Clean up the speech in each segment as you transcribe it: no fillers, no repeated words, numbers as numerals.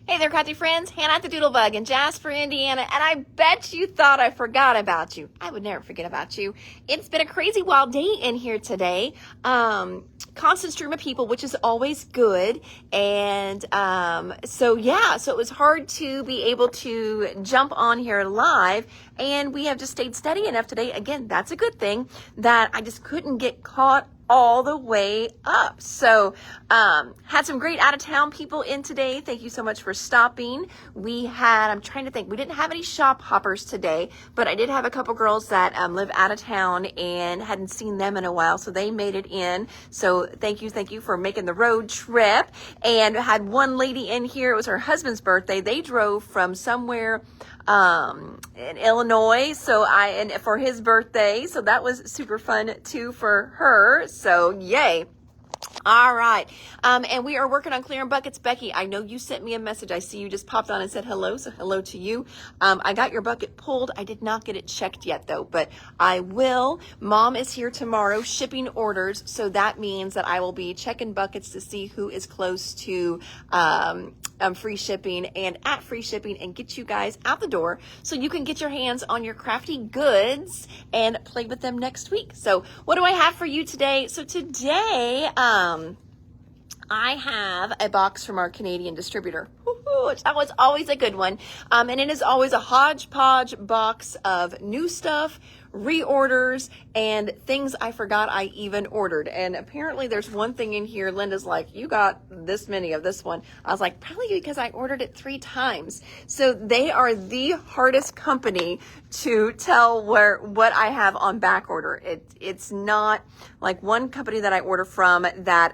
Hey there, Crafty friends. Hannah at the Doodlebug in Jasper, Indiana, and I bet you thought I forgot about you. I would never forget about you. It's been a crazy wild day in here today. Constant stream of people, which is always good. And so it was hard to be able to jump on here live, and we have just stayed steady enough today. Again, that's a good thing that I just couldn't get caught all the way up. So had some great out-of-town people in today. Thank you so much for stopping. I'm trying to think, we didn't have any shop hoppers today, but I did have a couple girls that live out of town and hadn't seen them in a while, so they made it in. So thank you for making the road trip. And had one lady in here, it was her husband's birthday. They drove from somewhere in Illinois, and for his birthday, so that was super fun too for her. So yay. All right. And we are working on clearing buckets. Becky, I know you sent me a message. I see you just popped on and said hello. So hello to you. I got your bucket pulled. I did not get it checked yet though, but I will. Mom is here tomorrow shipping orders. So that means that I will be checking buckets to see who is close to, free shipping and at free shipping and get you guys out the door so you can get your hands on your crafty goods and play with them next week. So what do I have for you today? So today, I have a box from our Canadian distributor. That was always a good one. And it is always a hodgepodge box of new stuff, reorders, and things I forgot I even ordered. And apparently there's one thing in here. Linda's like, you got this many of this one. I was like, probably because I ordered it 3 times. So they are the hardest company to tell what I have on back order. It's not like one company that I order from that,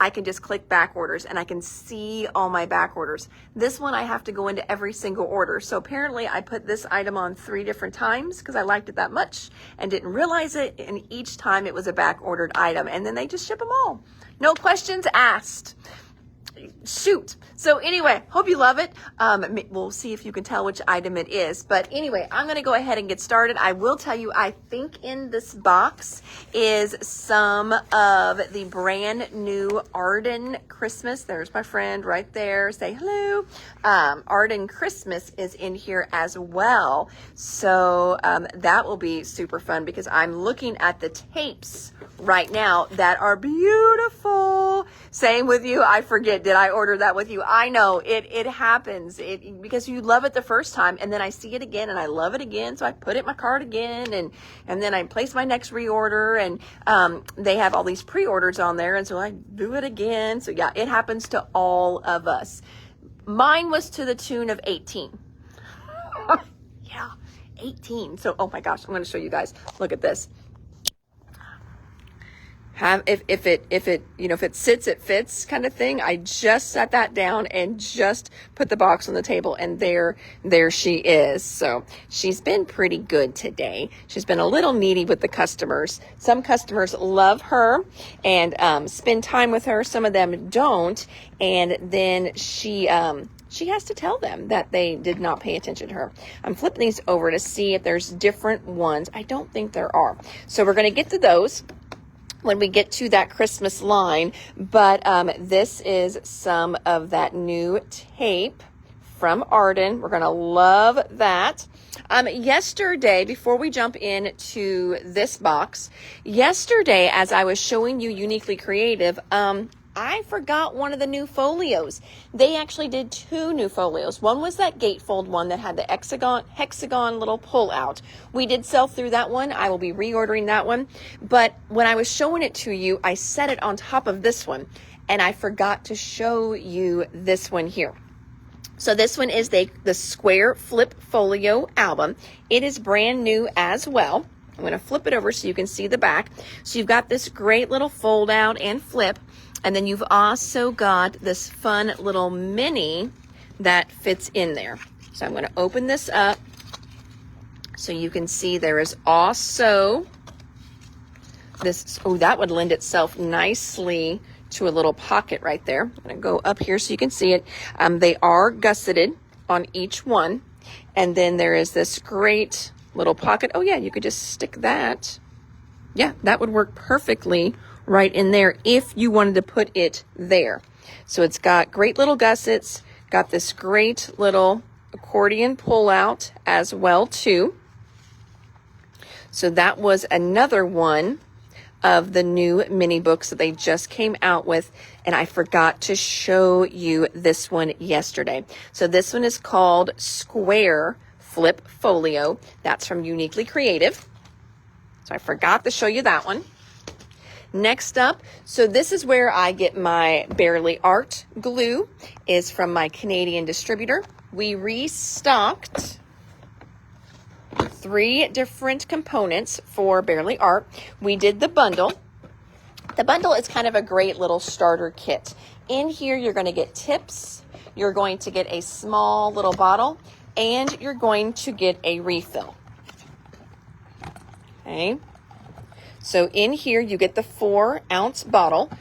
I can just click back orders and I can see all my back orders. This one I have to go into every single order. So apparently I put this item on 3 different times because I liked it that much and didn't realize it. And each time it was a back ordered item, and then they just ship them all. No questions asked. Shoot. So anyway, hope you love it. We'll see if you can tell which item it is. But anyway, I'm going to go ahead and get started. I will tell you, I think in this box is some of the brand new Arden Christmas. There's my friend right there. Say hello. Arden Christmas is in here as well. So that will be super fun because I'm looking at the tapes right now that are beautiful. Same with you. I forget. Did I order that with you? I know it happens because you love it the first time, and then I see it again and I love it again. So I put it in my cart again, and then I place my next reorder, and they have all these pre-orders on there. And so I do it again. So yeah, it happens to all of us. Mine was to the tune of 18. Yeah, 18. So, oh my gosh, I'm going to show you guys. Look at this. If it sits, it fits kind of thing. I just set that down and just put the box on the table, and there she is. So she's been pretty good today. She's been a little needy with the customers. Some customers love her and spend time with her. Some of them don't. And then she has to tell them that they did not pay attention to her. I'm flipping these over to see if there's different ones. I don't think there are. So we're going to get to those when we get to that Christmas line. But this is some of that new tape from Arden. We're going to love that. Yesterday, before we jump into this box, yesterday, as I was showing you Uniquely Creative, I forgot one of the new folios. They actually did 2 new folios. One was that gatefold one that had the hexagon little pull out. We did sell through that one. I will be reordering that one. But when I was showing it to you, I set it on top of this one, and I forgot to show you this one here. So this one is the Square Flip Folio album. It is brand new as well. I'm going to flip it over so you can see the back. So you've got this great little fold out and flip. And then you've also got this fun little mini that fits in there. So I'm going to open this up so you can see there is also this. Oh, that would lend itself nicely to a little pocket right there. I'm going to go up here so you can see it. They are gusseted on each one. And then there is this great little pocket. Oh yeah, you could just stick that. Yeah, that would work perfectly right in there if you wanted to put it there. So it's got great little gussets, Got this great little accordion pull-out as well, too. So that was another one of the new mini books that they just came out with, and I forgot to show you this one yesterday. So this one is called Square Flip Folio. That's from Uniquely Creative. So I forgot to show you that one. Next up, so this is where I get my Bearly Art glue, is from my Canadian distributor. We restocked 3 different components for Bearly Art. We did the bundle. The bundle is kind of a great little starter kit. In here, you're going to get tips, you're going to get a small little bottle, and you're going to get a refill. Okay. So in here, you get the 4-ounce bottle,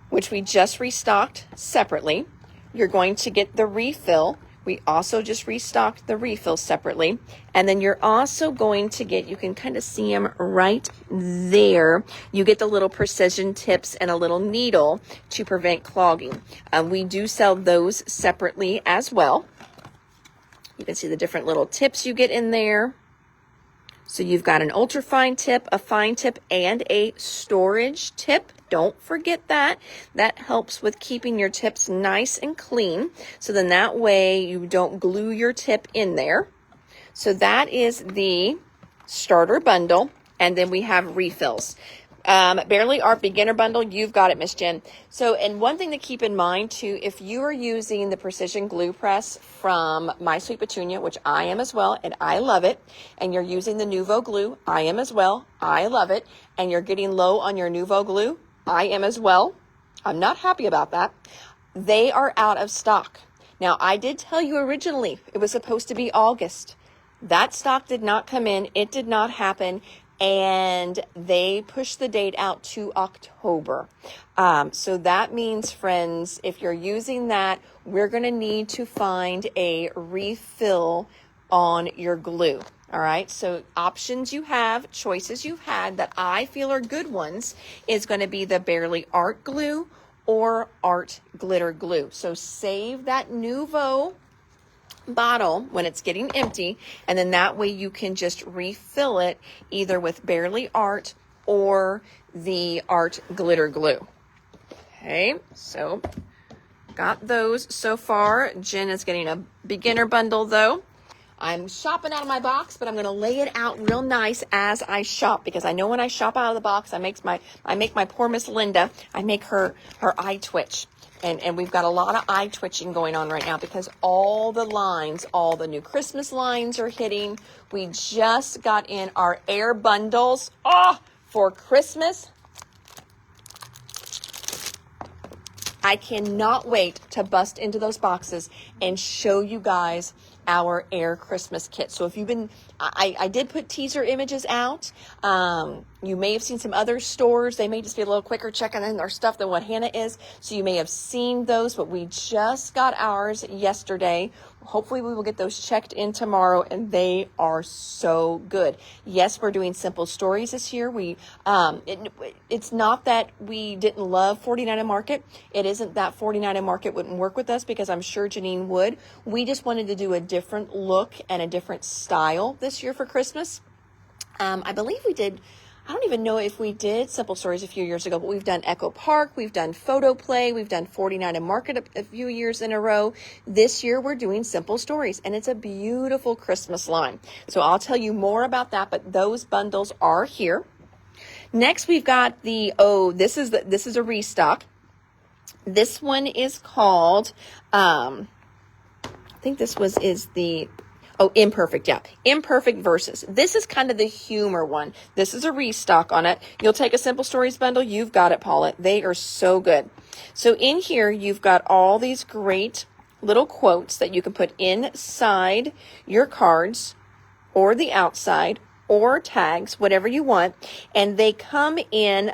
which we just restocked separately. You're going to get the refill. We also just restocked the refill separately. And then you're also going to get, you can kind of see them right there. You get the little precision tips and a little needle to prevent clogging. We do sell those separately as well. You can see the different little tips you get in there. So you've got an ultra fine tip, a fine tip, and a storage tip. Don't forget that. That helps with keeping your tips nice and clean. So then that way you don't glue your tip in there. So that is the starter bundle. And then we have refills. Bearly Art Beginner Bundle, you've got it, Miss Jen. So, and one thing to keep in mind too, if you are using the Precision Glue Press from My Sweet Petunia, which I am as well, and I love it, and you're using the Nuvo glue, I am as well, I love it, and you're getting low on your Nuvo glue, I am as well. I'm not happy about that. They are out of stock. Now, I did tell you originally it was supposed to be August. That stock did not come in. It did not happen. And they pushed the date out to October. So that means, friends, if you're using that, we're going to need to find a refill on your glue. All right, so options you have, choices you've had that I feel are good ones is going to be the Bearly Art glue or Art Glitter glue. So save that Nuvo bottle when it's getting empty, and then that way you can just refill it either with Bearly Art or the Art Glitter glue. Okay, so got those so far. Jen is getting a beginner bundle though. I'm shopping out of my box, but I'm going to lay it out real nice as I shop, because I know when I shop out of the box, I make my poor Miss Linda, I make her eye twitch. And we've got a lot of eye twitching going on right now because all the lines, all the new Christmas lines are hitting. We just got in our air bundles for Christmas. I cannot wait to bust into those boxes and show you guys our air Christmas kit. So if you've been, I did put teaser images out. You may have seen some other stores. They may just be a little quicker checking in their stuff than what Hannah is. So you may have seen those, but we just got ours yesterday. Hopefully we will get those checked in tomorrow, and they are so good. Yes, we're doing simple stories this year. It's not that we didn't love 49 and Market. It isn't that 49 and Market wouldn't work with us, because I'm sure Janine would. We just wanted to do a different look and a different style this year for Christmas. I believe we did, I don't even know if we did Simple Stories a few years ago, but we've done Echo Park, we've done Photo Play, we've done 49 and Market a few years in a row. This year we're doing Simple Stories, and it's a beautiful Christmas line. So I'll tell you more about that, but those bundles are here. Next we've got this is a restock. This one is called, I think this is the Imperfect, yeah. Imperfect Verses. This is kind of the humor one. This is a restock on it. You'll take a Simple Stories bundle. You've got it, Paulette. They are so good. So in here, you've got all these great little quotes that you can put inside your cards or the outside or tags, whatever you want. And they come in,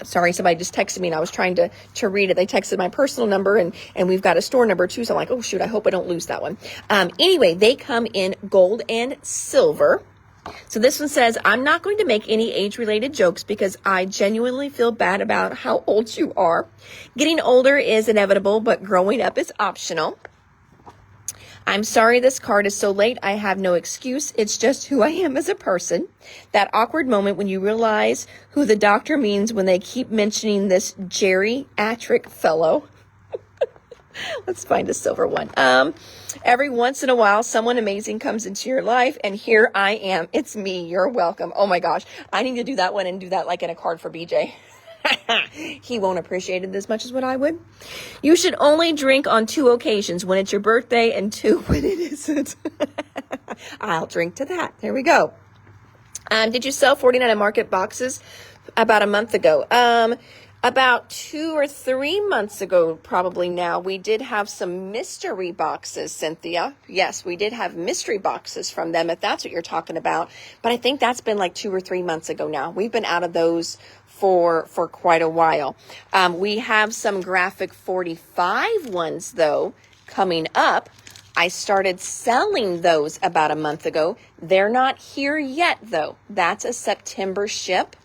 sorry, somebody just texted me and I was trying to read it. They texted my personal number and we've got a store number too. So I'm like, oh shoot, I hope I don't lose that one. Anyway, they come in gold and silver. So this one says, I'm not going to make any age-related jokes because I genuinely feel bad about how old you are. Getting older is inevitable, but growing up is optional. I'm sorry this card is so late. I have no excuse. It's just who I am as a person. That awkward moment when you realize who the doctor means when they keep mentioning this geriatric fellow. Let's find a silver one. Every once in a while, someone amazing comes into your life, and here I am. It's me. You're welcome. Oh my gosh. I need to do that one and do that like in a card for BJ. He won't appreciate it as much as what I would. You should only drink on 2 occasions, when it's your birthday and 2 when it isn't. I'll drink to that. There we go. Did you sell 49 Market boxes about a month ago? About 2 or 3 months ago, probably now, we did have some mystery boxes, Cynthia. Yes, we did have mystery boxes from them, if that's what you're talking about. But I think that's been like 2 or 3 months ago now. We've been out of those for quite a while. We have some Graphic 45 ones, though, coming up. I started selling those about a month ago. They're not here yet, though. That's a September ship.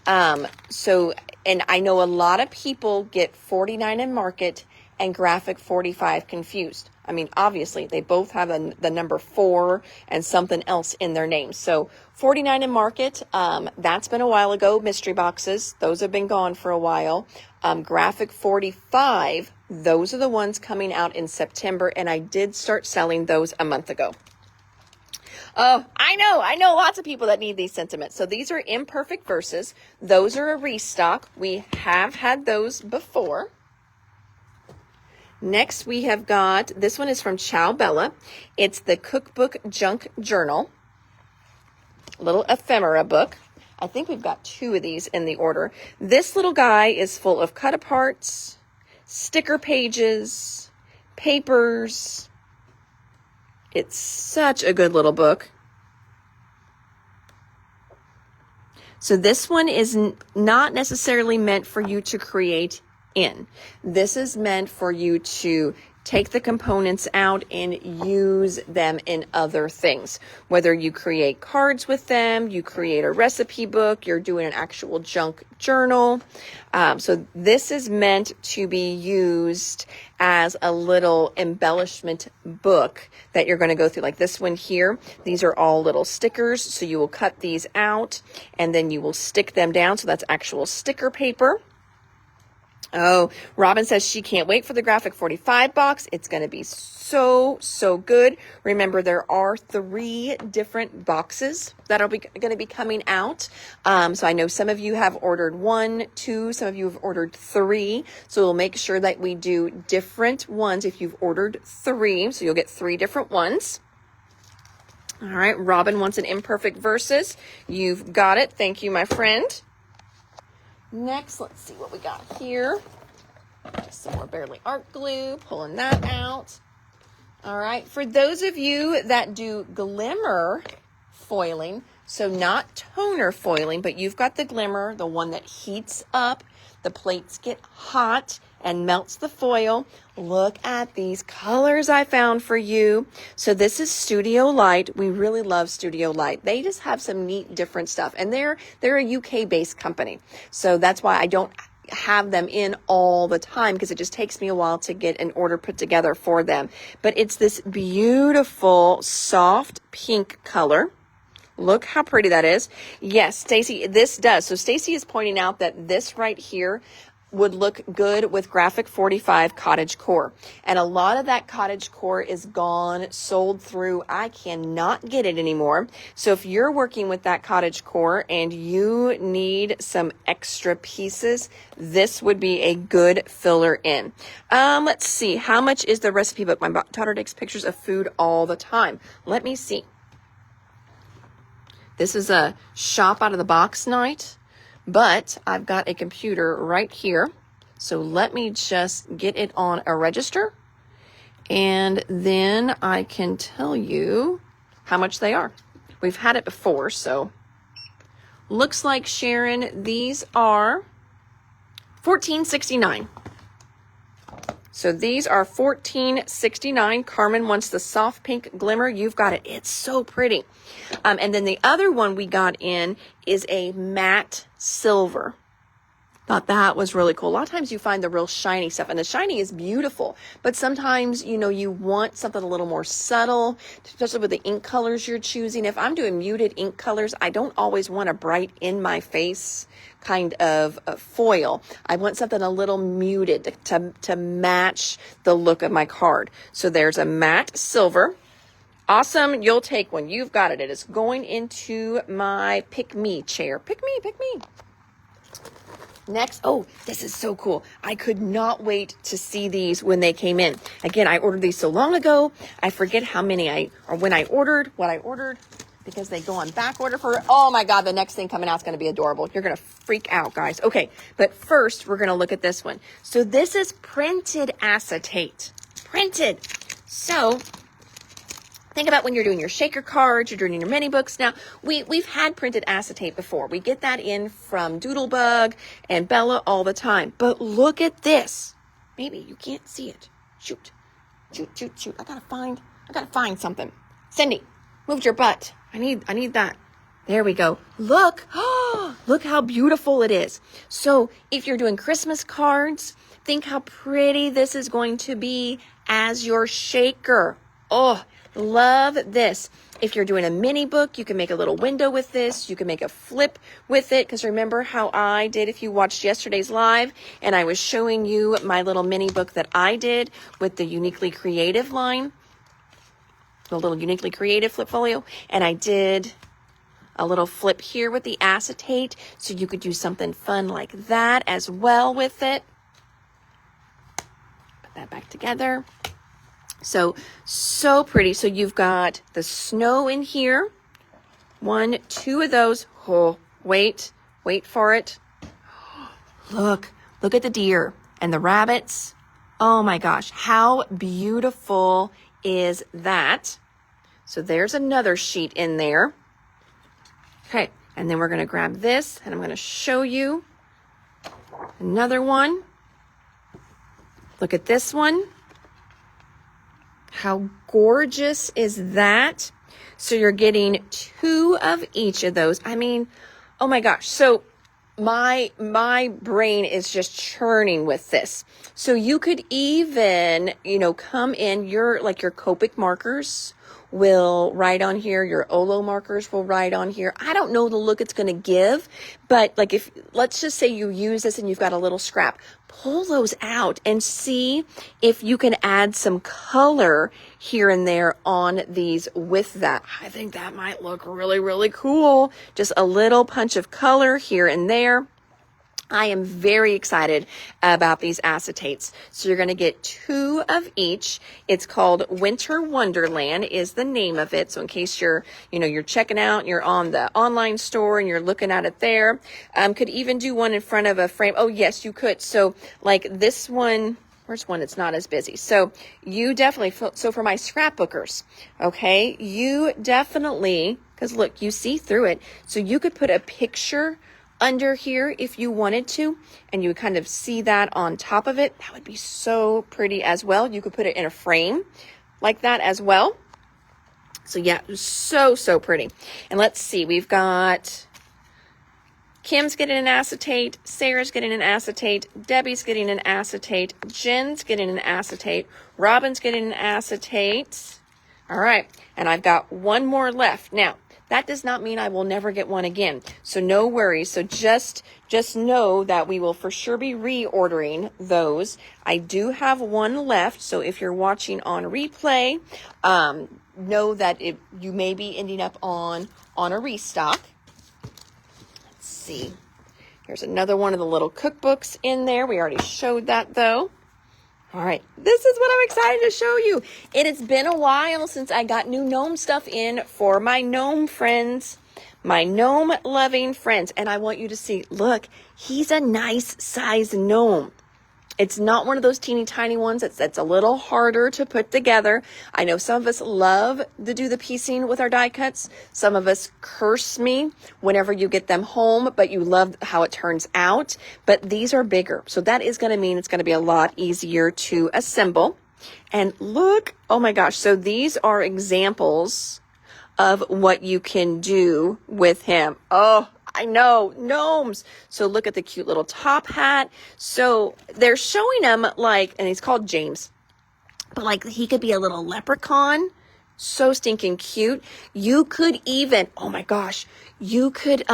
And I know a lot of people get 49 and Market and Graphic 45 confused. I mean, obviously, they both have the number 4 and something else in their name. So 49 and Market, that's been a while ago. Mystery boxes, those have been gone for a while. Graphic 45, those are the ones coming out in September, and I did start selling those a month ago. Oh, I know lots of people that need these sentiments. So these are imperfect verses. Those are a restock. We have had those before. Next, we have got, this one is from Ciao Bella. It's the Cookbook Junk Journal. Little ephemera book. I think we've got 2 of these in the order. This little guy is full of cut-aparts, sticker pages, papers. It's such a good little book. So this one is not necessarily meant for you to create in. This is meant for you to take the components out and use them in other things. Whether you create cards with them, you create a recipe book, you're doing an actual junk journal. So this is meant to be used as a little embellishment book that you're going to go through. Like this one here, these are all little stickers. So you will cut these out and then you will stick them down. So that's actual sticker paper. Oh, Robin says she can't wait for the Graphic 45 box. It's going to be so good. Remember, there are 3 different boxes that are going to be coming out. So I know some of you have ordered 1, 2, some of you have ordered 3. So we'll make sure that we do different ones if you've ordered 3. So you'll get 3 different ones. All right, Robin wants an imperfect verses. You've got it. Thank you, my friend. Next, let's see what we got here. Just some more Bearly Art Glue, pulling that out. All right, for those of you that do glimmer foiling, so not toner foiling, but you've got the glimmer, the one that heats up, the plates get hot and melts the foil. Look at these colors I found for you. So this is Studio Light. We really love Studio Light. They just have some neat different stuff, and they're a UK based company. So that's why I don't have them in all the time, because it just takes me a while to get an order put together for them. But it's this beautiful soft pink color. Look how pretty that is. Yes, Stacy, this does. So Stacy is pointing out that this right here would look good with Graphic 45 Cottage Core. And a lot of that Cottage Core is gone, sold through. I cannot get it anymore. So if you're working with that Cottage Core and you need some extra pieces, this would be a good filler in. Let's see. How much is the recipe book? My daughter takes pictures of food all the time. Let me see. This is a shop out of the box night. But I've got a computer right here. So let me just get it on a register. And then I can tell you how much they are. We've had it before, so. Looks like, Sharon, these are $14.69. So these are $14.69. Carmen wants the soft pink glimmer. You've got it. It's so pretty. And then the other one we got in is a matte silver. Thought that was really cool. A lot of times you find the real shiny stuff, and the shiny is beautiful, but sometimes, you know, you want something a little more subtle, especially with the ink colors you're choosing. If I'm doing muted ink colors, I don't always want a bright in my face kind of foil. I want something a little muted to match the look of my card. So there's a matte silver. Awesome. You'll take one. You've got it. It is going into my pick me chair. Pick me, pick me. Next, oh, this is so cool. I could not wait to see these when they came in. Again, I ordered these so long ago. I forget how many what I ordered, because they go on back order for, oh my God, the next thing coming out is going to be adorable. You're going to freak out, guys. Okay, but first we're going to look at this one. So this is printed acetate. Printed. So think about when you're doing your shaker cards, you're doing your mini books. Now, we've had printed acetate before. We get that in from Doodlebug and Bella all the time. But look at this. Maybe you can't see it. Shoot. I gotta find something. Cindy, move your butt. I need that. There we go. Look. Look how beautiful it is. So if you're doing Christmas cards, think how pretty this is going to be as your shaker. Oh, love this. If you're doing a mini book, you can make a little window with this. You can make a flip with it. Because remember how I did, if you watched yesterday's live, and I was showing you my little mini book that I did with the Uniquely Creative line, the little Uniquely Creative flip folio. And I did a little flip here with the acetate. So you could do something fun like that as well with it. Put that back together. So pretty. So you've got the snow in here. 1, 2 of those. Oh, wait for it. Look at the deer and the rabbits. Oh my gosh, how beautiful is that? So there's another sheet in there. Okay, and then we're going to grab this and I'm going to show you another one. Look at this one. How gorgeous is that? So you're getting 2 of each of those. I mean, oh my gosh. So my brain is just churning with this. So you could even, come in your Copic markers will write on here. Your Olo markers will write on here. I don't know the look it's going to give, but let's just say you use this and you've got a little scrap, pull those out and see if you can add some color here and there on these with that. I think that might look really, really cool. Just a little punch of color here and there. I am very excited about these acetates. So you're going to get 2 of each. It's called Winter Wonderland is the name of it. So in case you're checking out, you're on the online store and you're looking at it there, could even do one in front of a frame. Oh yes, you could. So like this one, where's one that's not as busy? So you definitely, so for my scrapbookers, okay, you definitely, because look, you see through it. So you could put a picture under here if you wanted to, and you would kind of see that on top of it. That would be so pretty as well. You could put it in a frame like that as well. So yeah, so pretty. And let's see, we've got Kim's getting an acetate, Sarah's getting an acetate, Debbie's getting an acetate, Jen's getting an acetate, Robin's getting an acetate. All right, and I've got one more left. Now, that does not mean I will never get one again. So no worries. So just know that we will for sure be reordering those. I do have one left. So if you're watching on replay, know that you may be ending up on a restock. Let's see. Here's another one of the little cookbooks in there. We already showed that though. All right, this is what I'm excited to show you. It has been a while since I got new gnome stuff in for my gnome friends, my gnome loving friends. And I want you to see, look, he's a nice size gnome. It's not one of those teeny tiny ones that's a little harder to put together. I know some of us love to do the piecing with our die cuts. Some of us curse me whenever you get them home, but you love how it turns out. But these are bigger. So that is going to mean it's going to be a lot easier to assemble. And look, oh my gosh. So these are examples of what you can do with him. Oh, I know, gnomes. So look at the cute little top hat. So they're showing him like, and he's called James, but like he could be a little leprechaun. So stinking cute. You could even, oh my gosh, you could,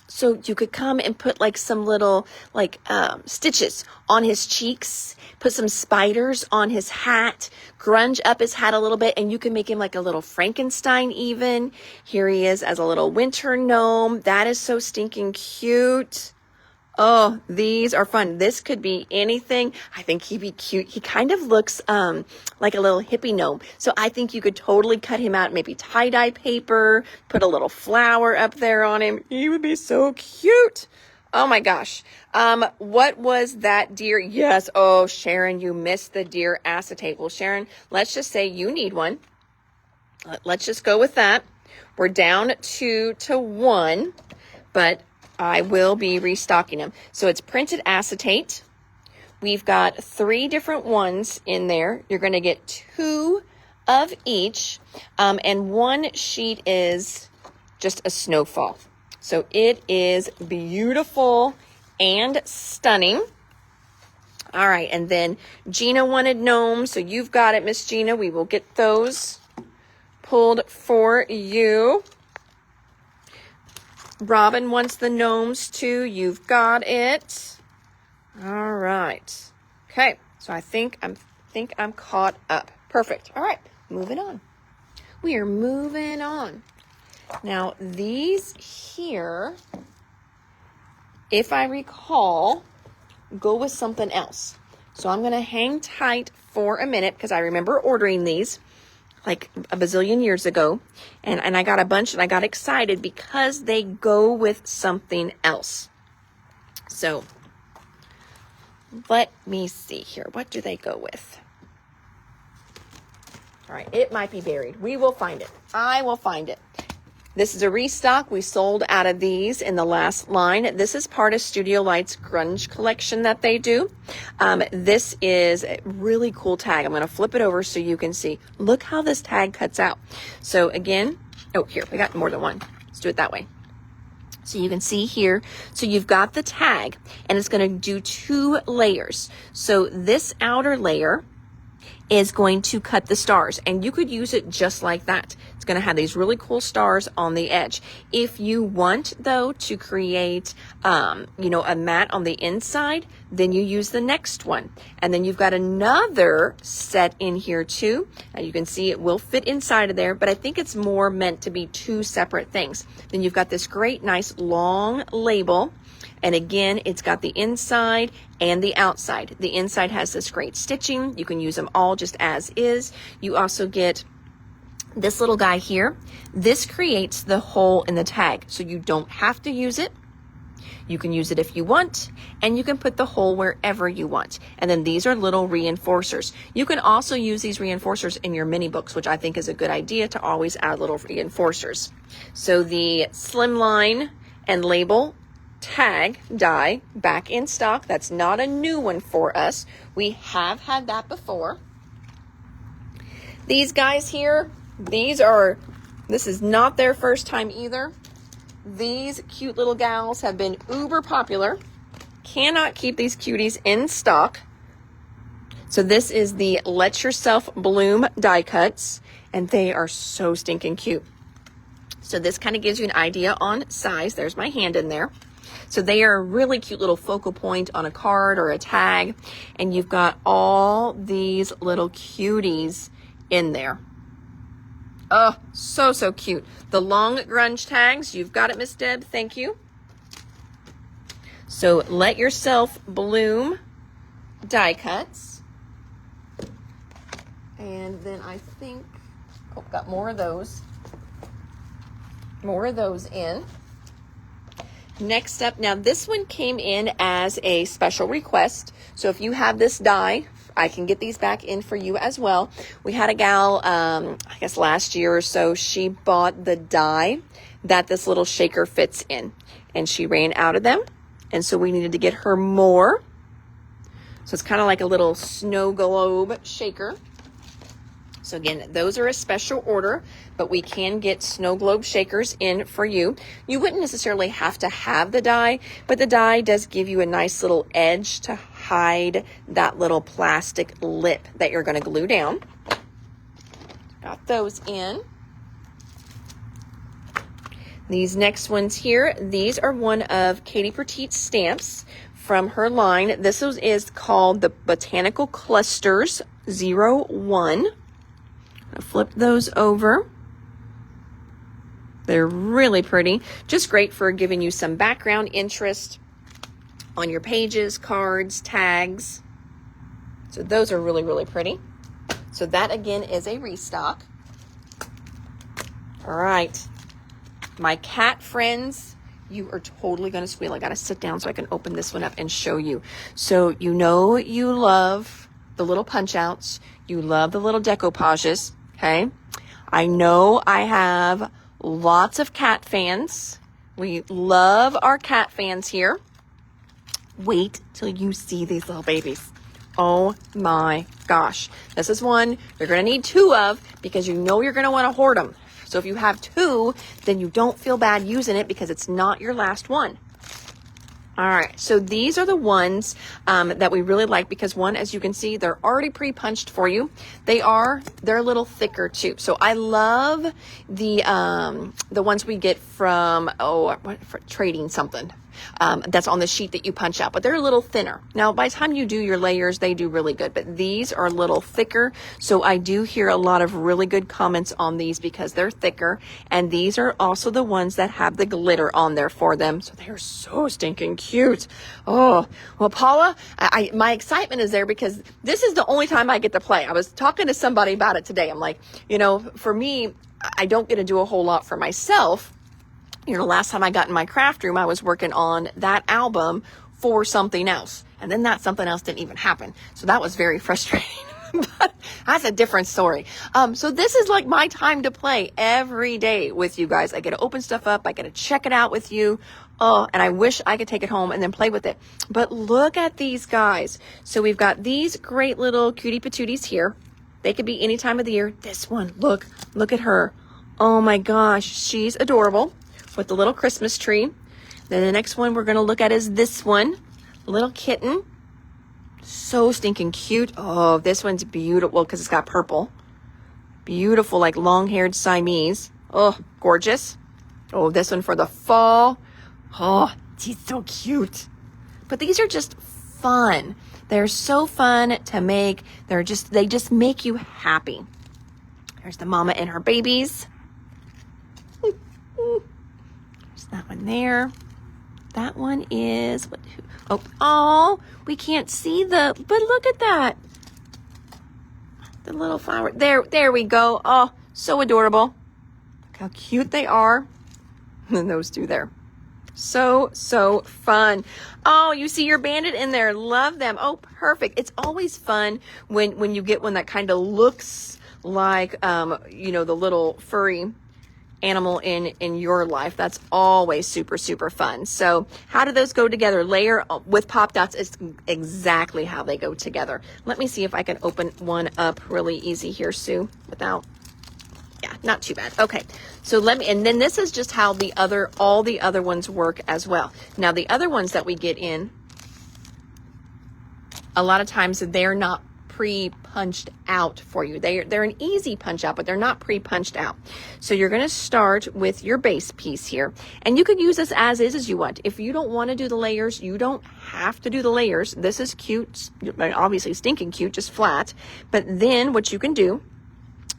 so you could come and put like some little like stitches on his cheeks, put some spiders on his hat, grunge up his hat a little bit, and you can make him like a little Frankenstein even. Here he is as a little winter gnome. That is so stinking cute. Oh, these are fun. This could be anything. I think he'd be cute. He kind of looks like a little hippie gnome. So I think you could totally cut him out, maybe tie-dye paper, put a little flower up there on him. He would be so cute. Oh my gosh. What was that deer? Yes. Oh, Sharon, you missed the deer acetate. Well, Sharon, let's just say you need one. Let's just go with that. We're down 2 to 1, but I will be restocking them. So it's printed acetate. We've got 3 different ones in there. You're going to get 2 of each. And 1 sheet is just a snowfall. So it is beautiful and stunning. All right. And then Gina wanted gnomes. So you've got it, Miss Gina. We will get those pulled for you. Robin wants the gnomes too. You've got it. All right. Okay. So I think I'm caught up. Perfect. All right. Moving on. We are moving on. Now these here, if I recall, go with something else. So I'm going to hang tight for a minute because I remember ordering these like a bazillion years ago, and I got a bunch and I got excited because they go with something else. So let me see here. What do they go with? All right, it might be buried. We will find it. I will find it. This is a restock. We sold out of these in the last line. This is part of Studio Light's grunge collection that they do. This is a really cool tag. I'm going to flip it over so you can see. Look how this tag cuts out. So again, oh, here, we got more than one. Let's do it that way. So you can see here. So you've got the tag, and it's going to do 2 layers. So this outer layer is going to cut the stars, and you could use it just like that. It's going to have these really cool stars on the edge. If you want though to create a mat on the inside, then you use the next one. And then you've got another set in here too. Now you can see it will fit inside of there, but I think it's more meant to be 2 separate things. Then you've got this great nice long label. And again, it's got the inside and the outside. The inside has this great stitching. You can use them all just as is. You also get this little guy here. This creates the hole in the tag, so you don't have to use it. You can use it if you want, and you can put the hole wherever you want. And then these are little reinforcers. You can also use these reinforcers in your mini books, which I think is a good idea to always add little reinforcers. So the Slimline and label tag die back in stock. That's not a new one for us. We have had that before. These guys here, this is not their first time either. These cute little gals have been uber popular. Cannot keep these cuties in stock. So this is the Let Yourself Bloom die cuts, and they are so stinking cute. So this kind of gives you an idea on size. There's my hand in there. So they are a really cute little focal point on a card or a tag. And you've got all these little cuties in there. Oh, so, so cute. The long grunge tags. You've got it, Miss Deb. Thank you. So Let Yourself Bloom die cuts. And then I think, got more of those. More of those in. Next up, now this one came in as a special request. So if you have this die, I can get these back in for you as well. We had a gal, I guess last year or so, she bought the die that this little shaker fits in, and she ran out of them. And so we needed to get her more. So it's kind of like a little snow globe shaker. So again, those are a special order, but we can get snow globe shakers in for you. You wouldn't necessarily have to have the die, but the die does give you a nice little edge to hide that little plastic lip that you're going to glue down. Got those in. These next ones here, these are one of Katie Petit's stamps from her line. This is called the Botanical Clusters 01. I'll flip those over. They're really pretty. Just great for giving you some background interest on your pages, cards, tags. So those are really, really pretty. So that again is a restock. All right. My cat friends, you are totally going to squeal. I got to sit down so I can open this one up and show you. So you know you love the little punch outs. You love the little decoupages. Okay. I know I have lots of cat fans. We love our cat fans here. Wait till you see these little babies. Oh my gosh. This is one you're going to need two of because you know you're going to want to hoard them. So if you have two, then you don't feel bad using it because it's not your last one. All right, so these are the ones that we really like because one, as you can see, they're already pre-punched for you. They're a little thicker too. So I love the ones we get from Trading Something. That's on the sheet that you punch out, but they're a little thinner. Now, by the time you do your layers, they do really good, but these are a little thicker. So I do hear a lot of really good comments on these because they're thicker. And these are also the ones that have the glitter on there for them. So they're so stinking cute. Oh, well, Paula, my excitement is there because this is the only time I get to play. I was talking to somebody about it today. I'm like, for me, I don't get to do a whole lot for myself. Last time I got in my craft room, I was working on that album for something else. And then that something else didn't even happen. So that was very frustrating. But that's a different story. So this is like my time to play every day with you guys. I get to open stuff up. I get to check it out with you. Oh, and I wish I could take it home and then play with it. But look at these guys. So we've got these great little cutie patooties here. They could be any time of the year. This one, look at her. Oh my gosh, she's adorable. With the little Christmas tree. Then the next one we're going to look at is this one. Little kitten. So stinking cute. Oh, this one's beautiful because it's got purple. Beautiful, like long-haired Siamese. Oh, gorgeous. Oh, this one for the fall. Oh, she's so cute. But these are just fun. They're so fun to make. They just make you happy. There's the mama and her babies. That one there. That one is we can't see but look at that. The little flower. There we go. Oh, so adorable. Look how cute they are. And those two there. So fun. Oh, you see your bandit in there. Love them. Oh, perfect. It's always fun when you get one that kind of looks like the little furry animal in your life. That's always super fun. So how do those go together? Layer with pop dots is exactly how they go together. Let me see if I can open one up really easy here, Sue, not too bad. Okay, so and then this is just how all the other ones work as well. Now the other ones that we get in, a lot of times they're not pre-punched out for you. They're an easy punch out, but they're not pre-punched out. So you're going to start with your base piece here, and you could use this as is as you want. If you don't want to do the layers, you don't have to do the layers. This is cute, obviously stinking cute, just flat. But then what you can do,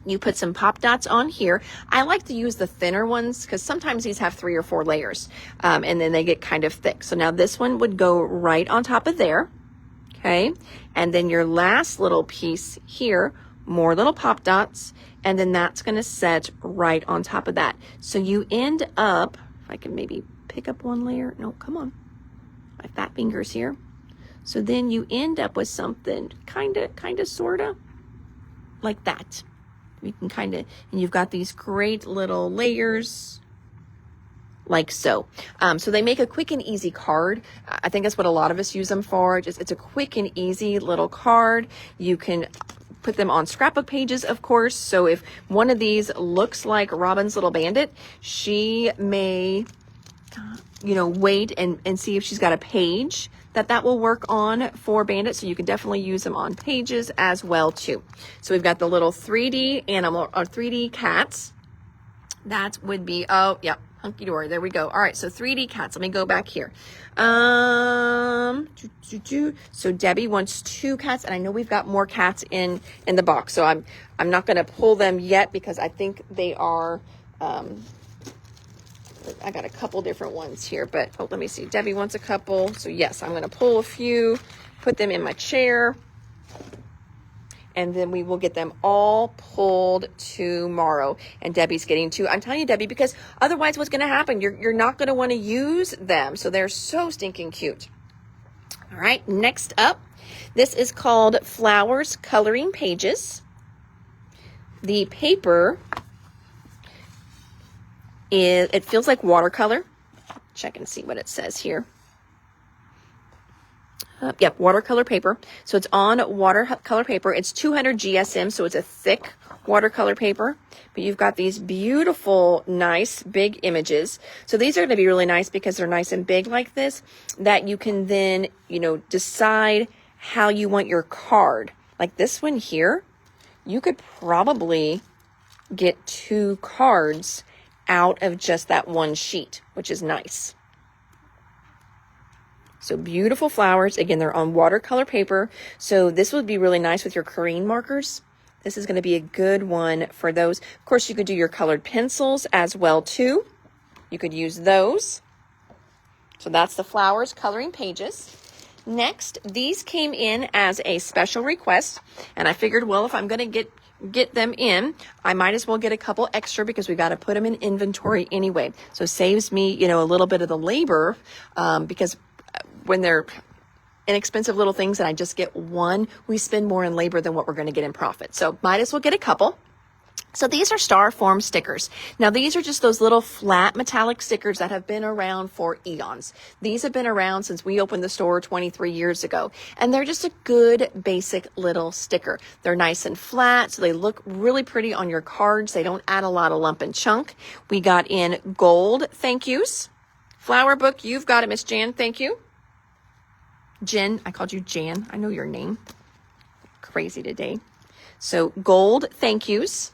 you put some pop dots on here. I like to use the thinner ones because sometimes these have 3 or 4 layers, and then they get kind of thick. So now this one would go right on top of there. Okay, and then your last little piece here, more little pop dots, and then that's going to set right on top of that. So you end up, if I can maybe pick up one layer. No, come on. My fat fingers here. So then you end up with something kind of, sort of like that. You can kind of, and you've got these great little layers like so. So they make a quick and easy card. I think that's what a lot of us use them for. It's a quick and easy little card. You can put them on scrapbook pages, of course. So if one of these looks like Robin's Little Bandit, she may, wait and see if she's got a page that will work on for Bandit. So you can definitely use them on pages as well too. So we've got the little 3D animal or 3D cats. That would be, oh, yeah, hunky dory. There we go. All right, so 3D cats. Let me go back here. So Debbie wants 2 cats, and I know we've got more cats in the box. So I'm not going to pull them yet because I think they are. I got a couple different ones here, but let me see. Debbie wants a couple, so yes, I'm going to pull a few, put them in my chair. And then we will get them all pulled tomorrow. And Debbie's getting 2. I'm telling you, Debbie, because otherwise what's going to happen? You're not going to want to use them. So they're so stinking cute. All right, next up, this is called Flowers Coloring Pages. The paper it feels like watercolor. Check and see what it says here. Yep, watercolor paper. So it's on watercolor paper. It's 200 GSM, so it's a thick watercolor paper. But you've got these beautiful, nice, big images. So these are going to be really nice because they're nice and big like this, that you can then, decide how you want your card. Like this one here, you could probably get 2 cards out of just that one sheet, which is nice. So beautiful flowers. Again, they're on watercolor paper. So this would be really nice with your Corrine markers. This is going to be a good one for those. Of course, you could do your colored pencils as well too. You could use those. So that's the Flowers Coloring Pages. Next, these came in as a special request, and I figured, well, if I'm going to get them in, I might as well get a couple extra because we got to put them in inventory anyway. So it saves me, a little bit of the labor because when they're inexpensive little things and I just get one, we spend more in labor than what we're going to get in profit. So might as well get a couple. So these are star form stickers. Now these are just those little flat metallic stickers that have been around for eons. These have been around since we opened the store 23 years ago. And they're just a good basic little sticker. They're nice and flat, so they look really pretty on your cards. They don't add a lot of lump and chunk. We got in gold thank yous. Flower book, you've got it, Miss Jan. Thank you. Jen, I called you Jan. I know your name. Crazy today. So gold thank yous.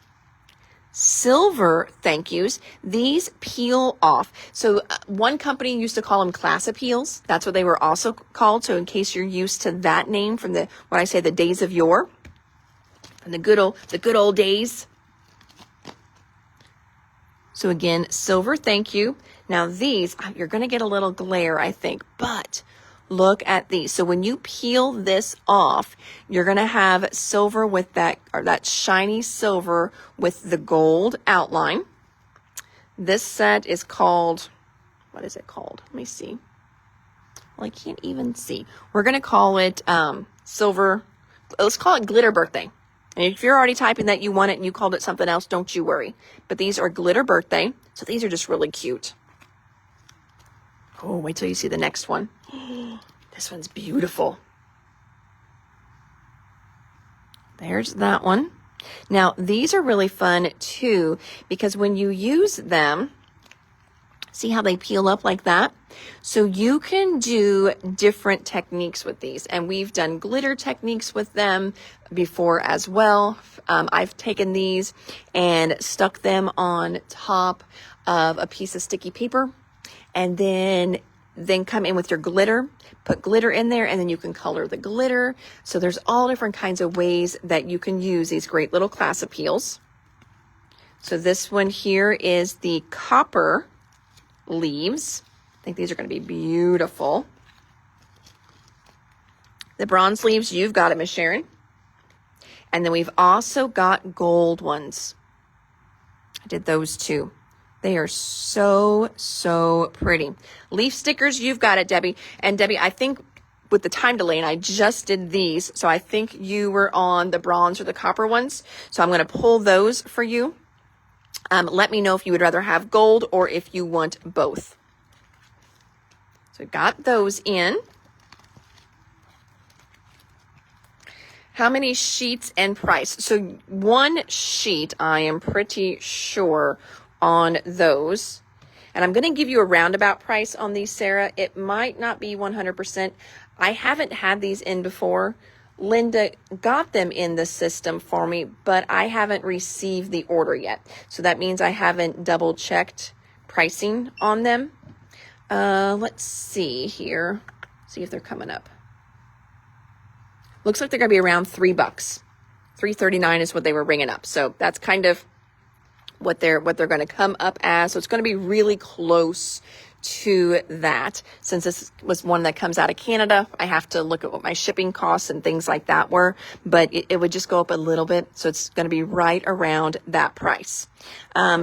Silver thank yous. These peel off. So one company used to call them class appeals. That's what they were also called. So in case you're used to that name from the days of yore and the good old days. So again, silver thank you. Now these, you're going to get a little glare, I think, but look at these. So when you peel this off, you're going to have silver with that shiny silver with the gold outline. This set is called, what is it called? Let me see. Well, I can't even see. We're going to call it silver. Let's call it Glitter Birthday. And if you're already typing that you want it and you called it something else, don't you worry. But these are Glitter Birthday. So these are just really cute. Oh, wait till you see the next one. This one's beautiful. There's that one. Now, these are really fun too, because when you use them, see how they peel up like that? So you can do different techniques with these, and we've done glitter techniques with them before as well. I've taken these and stuck them on top of a piece of sticky paper, and then come in with your glitter, put glitter in there, and then you can color the glitter. So there's all different kinds of ways that you can use these great little class appeals. So this one here is the copper leaves. I think these are going to be beautiful. The bronze leaves, you've got it, Miss Sharon. And then we've also got gold ones. I did those too. They are so, so pretty. Leaf stickers, you've got it, Debbie. And Debbie, I think with the time delay, and I just did these, so I think you were on the bronze or the copper ones. So I'm going to pull those for you. Let me know if you would rather have gold or if you want both. So we got those in. How many sheets and price? So one sheet, I am pretty sure on those. And I'm going to give you a roundabout price on these, Sarah. It might not be 100%. I haven't had these in before. Linda got them in the system for me, but I haven't received the order yet. So that means I haven't double checked pricing on them. Let's see here. See if they're coming up. Looks like they're going to be around $3. $3.39 is what they were ringing up. So that's kind of what they're going to come up as. So it's going to be really close to that. Since this was one that comes out of Canada, I have to look at what my shipping costs and things like that were, but it would just go up a little bit. So it's going to be right around that price.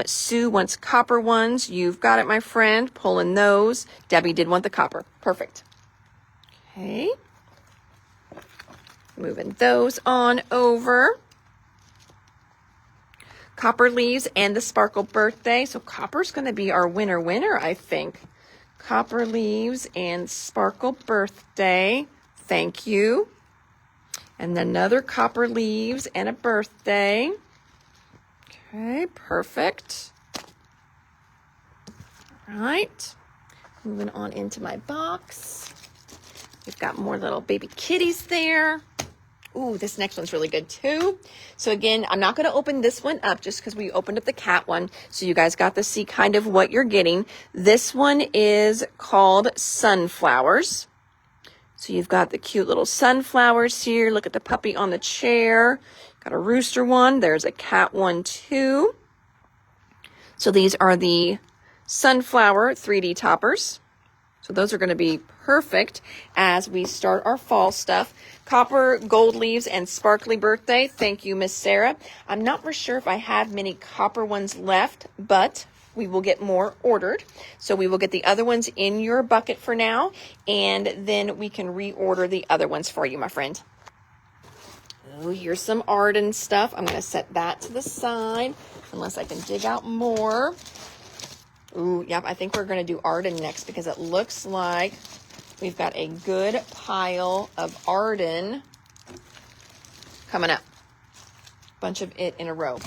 Sue wants copper ones. You've got it, my friend. Pulling those. Debbie did want the copper. Perfect. Okay. Moving those on over. Copper leaves and the sparkle birthday. So copper's going to be our winner, I think. Copper leaves and sparkle birthday. Thank you. And another copper leaves and a birthday. Okay, perfect. All right. Moving on into my box. We've got more little baby kitties there. Ooh, this next one's really good too. So again, I'm not going to open this one up just because we opened up the cat one. So you guys got to see kind of what you're getting. This one is called Sunflowers. So you've got the cute little sunflowers here. Look at the puppy on the chair. Got a rooster one. There's a cat one too. So these are the sunflower 3D toppers. So those are going to be perfect as we start our fall stuff. Copper, gold leaves, and sparkly birthday. Thank you, Miss Sarah. I'm not for sure if I have many copper ones left, but we will get more ordered. So we will get the other ones in your bucket for now, and then we can reorder the other ones for you, my friend. Oh, here's some Arden stuff. I'm going to set that to the side unless I can dig out more. Ooh, yep, I think we're going to do Arden next because it looks like we've got a good pile of Arden coming up. Bunch of it in a row.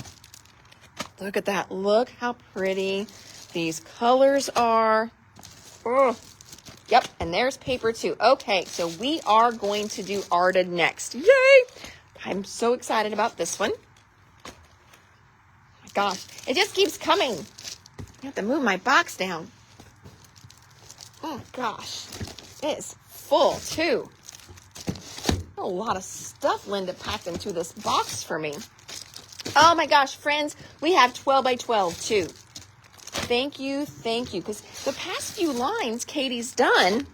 Look at that. Look how pretty these colors are. Oh, yep, and there's paper too. Okay, so we are going to do Arden next. Yay! I'm so excited about this one. Oh my gosh, it just keeps coming. I have to move my box down. Oh gosh, it is full too. A lot of stuff Linda packed into this box for me. Oh my gosh, friends, we have 12 by 12 too. Thank you, because the past few lines Katie's done,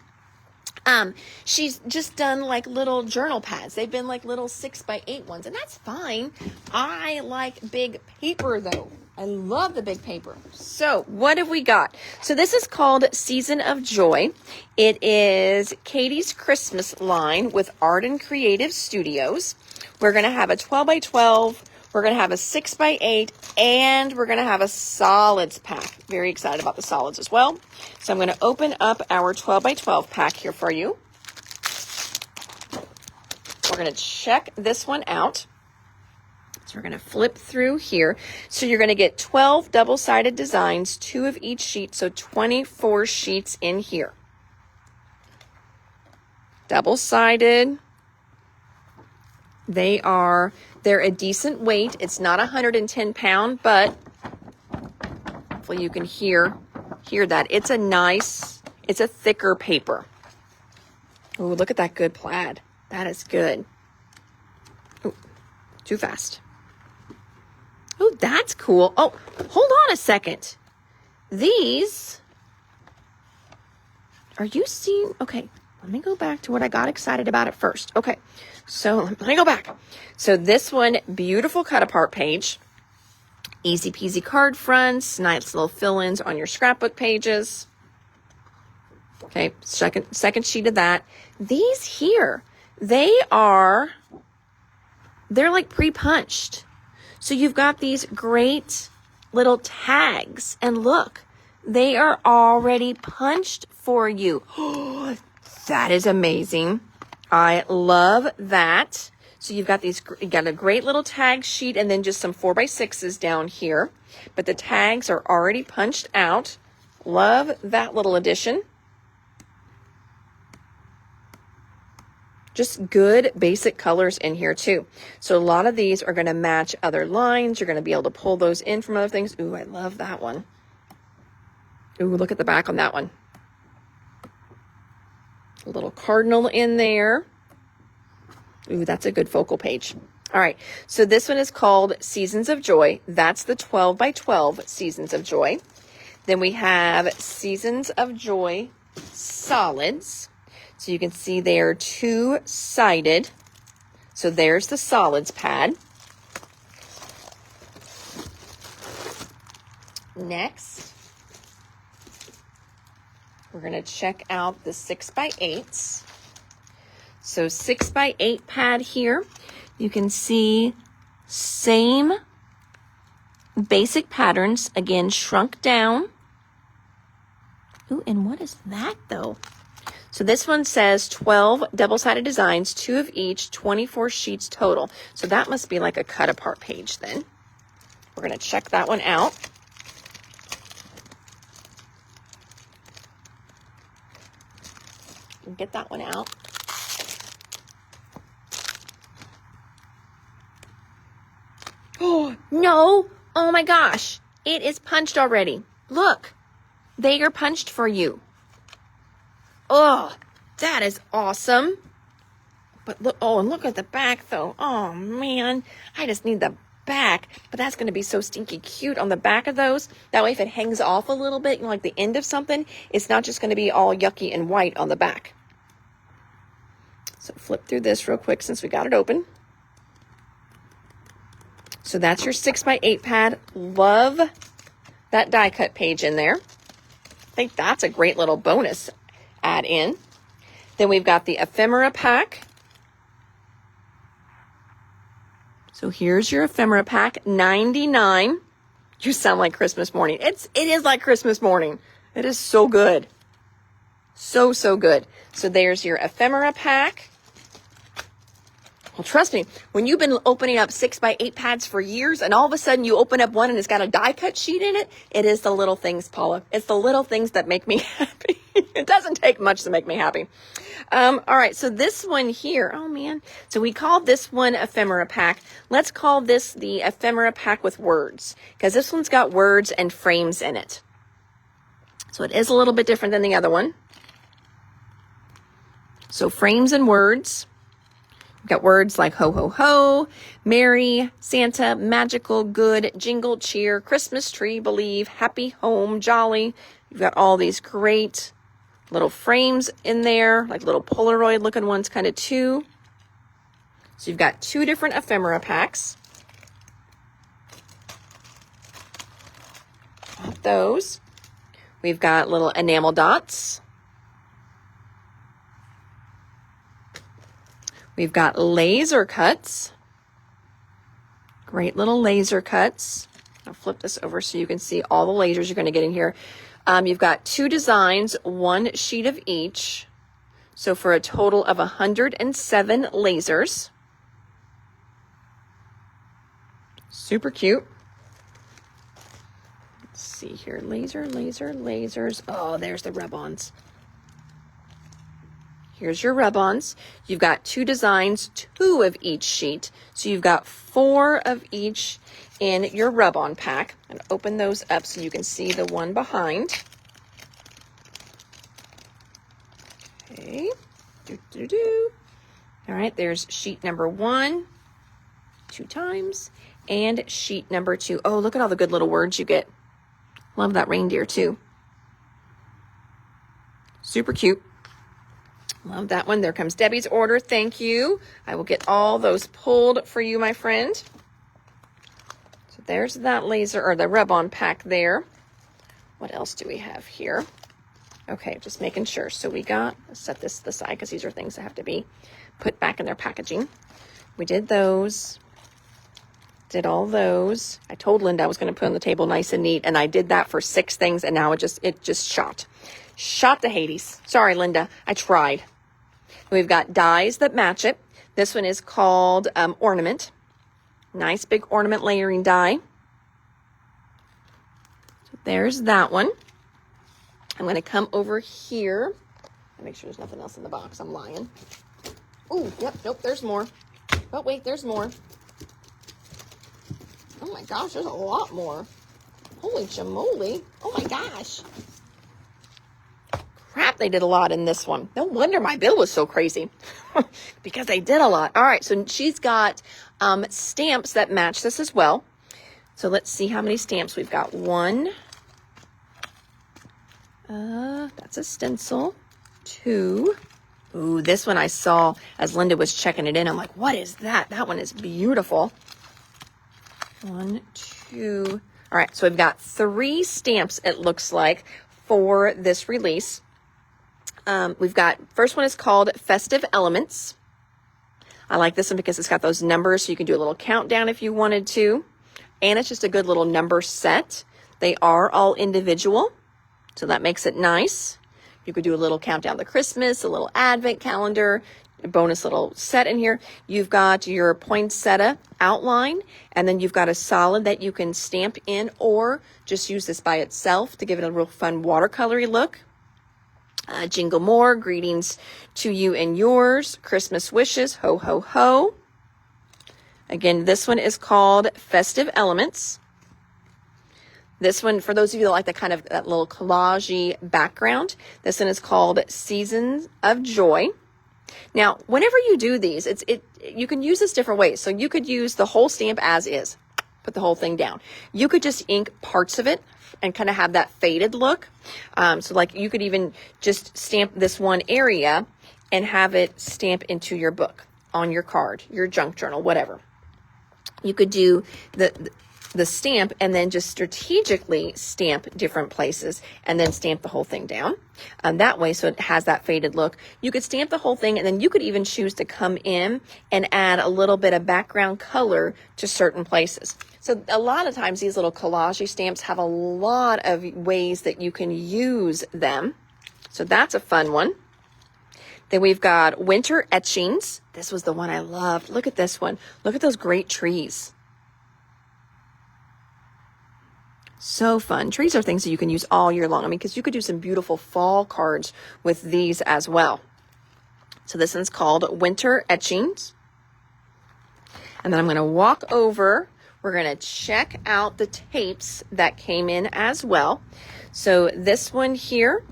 she's just done like little journal pads. They've been like little 6 by 8 ones, and that's fine. I like big paper though. I love the big paper. So what have we got? So this is called Season of Joy. It is Katie's Christmas line with Arden Creative Studios. We're going to have a 12 by 12. We're going to have a 6 by 8, and we're going to have a solids pack. Very excited about the solids as well. So I'm going to open up our 12 by 12 pack here for you. We're going to check this one out. So we're going to flip through here. So you're going to get 12 double-sided designs, 2 of each sheet, so 24 sheets in here. Double-sided. They're a decent weight. It's not 110 pound, but hopefully you can hear that. It's a thicker paper. Oh, look at that good plaid. That is good. Oh, too fast. Oh, that's cool. Oh, hold on a second. These, are you seeing? Okay, let me go back to what I got excited about at first. Okay, so let me go back. So this one, beautiful cut apart page. Easy peasy card fronts, nice little fill-ins on your scrapbook pages. Okay, second sheet of that. These here, they're like pre-punched. So you've got these great little tags, and look, they are already punched for you. Oh, that is amazing. I love that. So you got a great little tag sheet and then just some 4x6s down here, but the tags are already punched out. Love that little addition. Just good basic colors in here too. So a lot of these are going to match other lines. You're going to be able to pull those in from other things. Ooh, I love that one. Ooh, look at the back on that one. A little cardinal in there. Ooh, that's a good focal page. All right, so this one is called Seasons of Joy. That's the 12 by 12 Seasons of Joy. Then we have Seasons of Joy solids. So you can see they are two-sided. So there's the solids pad. Next, we're going to check out the 6x8s. So 6x8 pad here. You can see same basic patterns, again, shrunk down. Ooh, and what is that though? So this one says 12 double-sided designs, 2 of each, 24 sheets total. So that must be like a cut-apart page then. We're going to check that one out. Get that one out. Oh, no. Oh my gosh. It is punched already. Look, they are punched for you. Oh, that is awesome. But look, oh, and look at the back though. Oh man, I just need the back, but that's going to be so stinky cute on the back of those. That way if it hangs off a little bit, you know, like the end of something, it's not just going to be all yucky and white on the back. So flip through this real quick since we got it open. So that's your 6x8 pad. Love that die cut page in there. I think that's a great little bonus add in. Then we've got the ephemera pack. So here's your ephemera pack, $99. You sound like Christmas morning. It is like Christmas morning. It is so good. So good. So there's your ephemera pack. Well, trust me, when you've been opening up 6x8 pads for years and all of a sudden you open up one and it's got a die cut sheet in it, it is the little things, Paula. It's the little things that make me happy. It doesn't take much to make me happy. All right, so this one here, oh man. So we called this one ephemera pack. Let's call this the ephemera pack with words because this one's got words and frames in it. So it is a little bit different than the other one. So frames and words. We've got words like ho, ho, ho, merry, Santa, magical, good, jingle, cheer, Christmas tree, believe, happy, home, jolly. You've got all these great little frames in there, like little Polaroid looking ones kind of too. So you've got 2 different ephemera packs. Got those. We've got little enamel dots. We've got laser cuts. Great little laser cuts. I'll flip this over so you can see all the lasers you're going to get in here. You've got 2 designs, 1 sheet of each. So for a total of 107 lasers. Super cute. Let's see here. Laser, laser, lasers. Oh, there's the rub-ons. Here's your rub-ons. You've got 2 designs, 2 of each sheet. So you've got 4 of each in your rub-on pack. And open those up so you can see the one behind. Okay. All right, there's sheet number 1, 2 times, and sheet number 2. Oh, look at all the good little words you get. Love that reindeer too. Super cute. Love that one. There comes Debbie's order. Thank you. I will get all those pulled for you, my friend. So There's that laser or the rub-on pack there. What else do we have here? Okay, just making sure. So we got, let's set this to the side because these are things that have to be put back in their packaging. We did those. Did all those. I told Linda I was going to put on the table nice and neat, and I did that for 6 things, and now it just shot to Hades. Sorry, Linda, I tried. We've got dies that match it. This one is called Ornament. Nice big ornament layering die. So there's that one. I'm going to come over here and make sure there's nothing else in the box. I'm lying. Oh, yep, nope, there's more. Oh, wait, there's more. Oh my gosh, there's a lot more. Holy chamoly. Oh my gosh. Crap, they did a lot in this one. No wonder my bill was so crazy. Because they did a lot. All right, so she's got stamps that match this as well. So let's see how many stamps we've got. 1. That's a stencil. 2. Ooh, this one I saw as Linda was checking it in. I'm like, what is that? That one is beautiful. 1, 2. All right, so we've got 3 stamps, it looks like, for this release. We've got, first one is called Festive Elements. I like this one because it's got those numbers, so you can do a little countdown if you wanted to. And it's just a good little number set. They are all individual, so that makes it nice. You could do a little countdown to Christmas, a little advent calendar, a bonus little set in here. You've got your poinsettia outline, and then you've got a solid that you can stamp in or just use this by itself to give it a real fun watercolory look. Jingle more, greetings to you and yours, Christmas wishes, ho, ho, ho. Again, this one is called Festive Elements. This one, for those of you that like that little collage-y background, this one is called Seasons of Joy. Now, whenever you do these, you can use this different ways. So you could use the whole stamp as is, put the whole thing down. You could just ink parts of it and kind of have that faded look. So like you could even just stamp this one area and have it stamp into your book, on your card, your junk journal, whatever. You could do the stamp and then just strategically stamp different places and then stamp the whole thing down that way, so it has that faded look. You could stamp the whole thing, and then you could even choose to come in and add a little bit of background color to certain places. So a lot of times these little collage stamps have a lot of ways that you can use them. So that's a fun one. Then we've got Winter Etchings. This was the one I loved. Look at this one. Look at those great trees. So fun. Trees are things that you can use all year long. I mean, because you could do some beautiful fall cards with these as well. So this one's called Winter Etchings. And then I'm going to walk over. We're going to check out the tapes that came in as well. So this one here,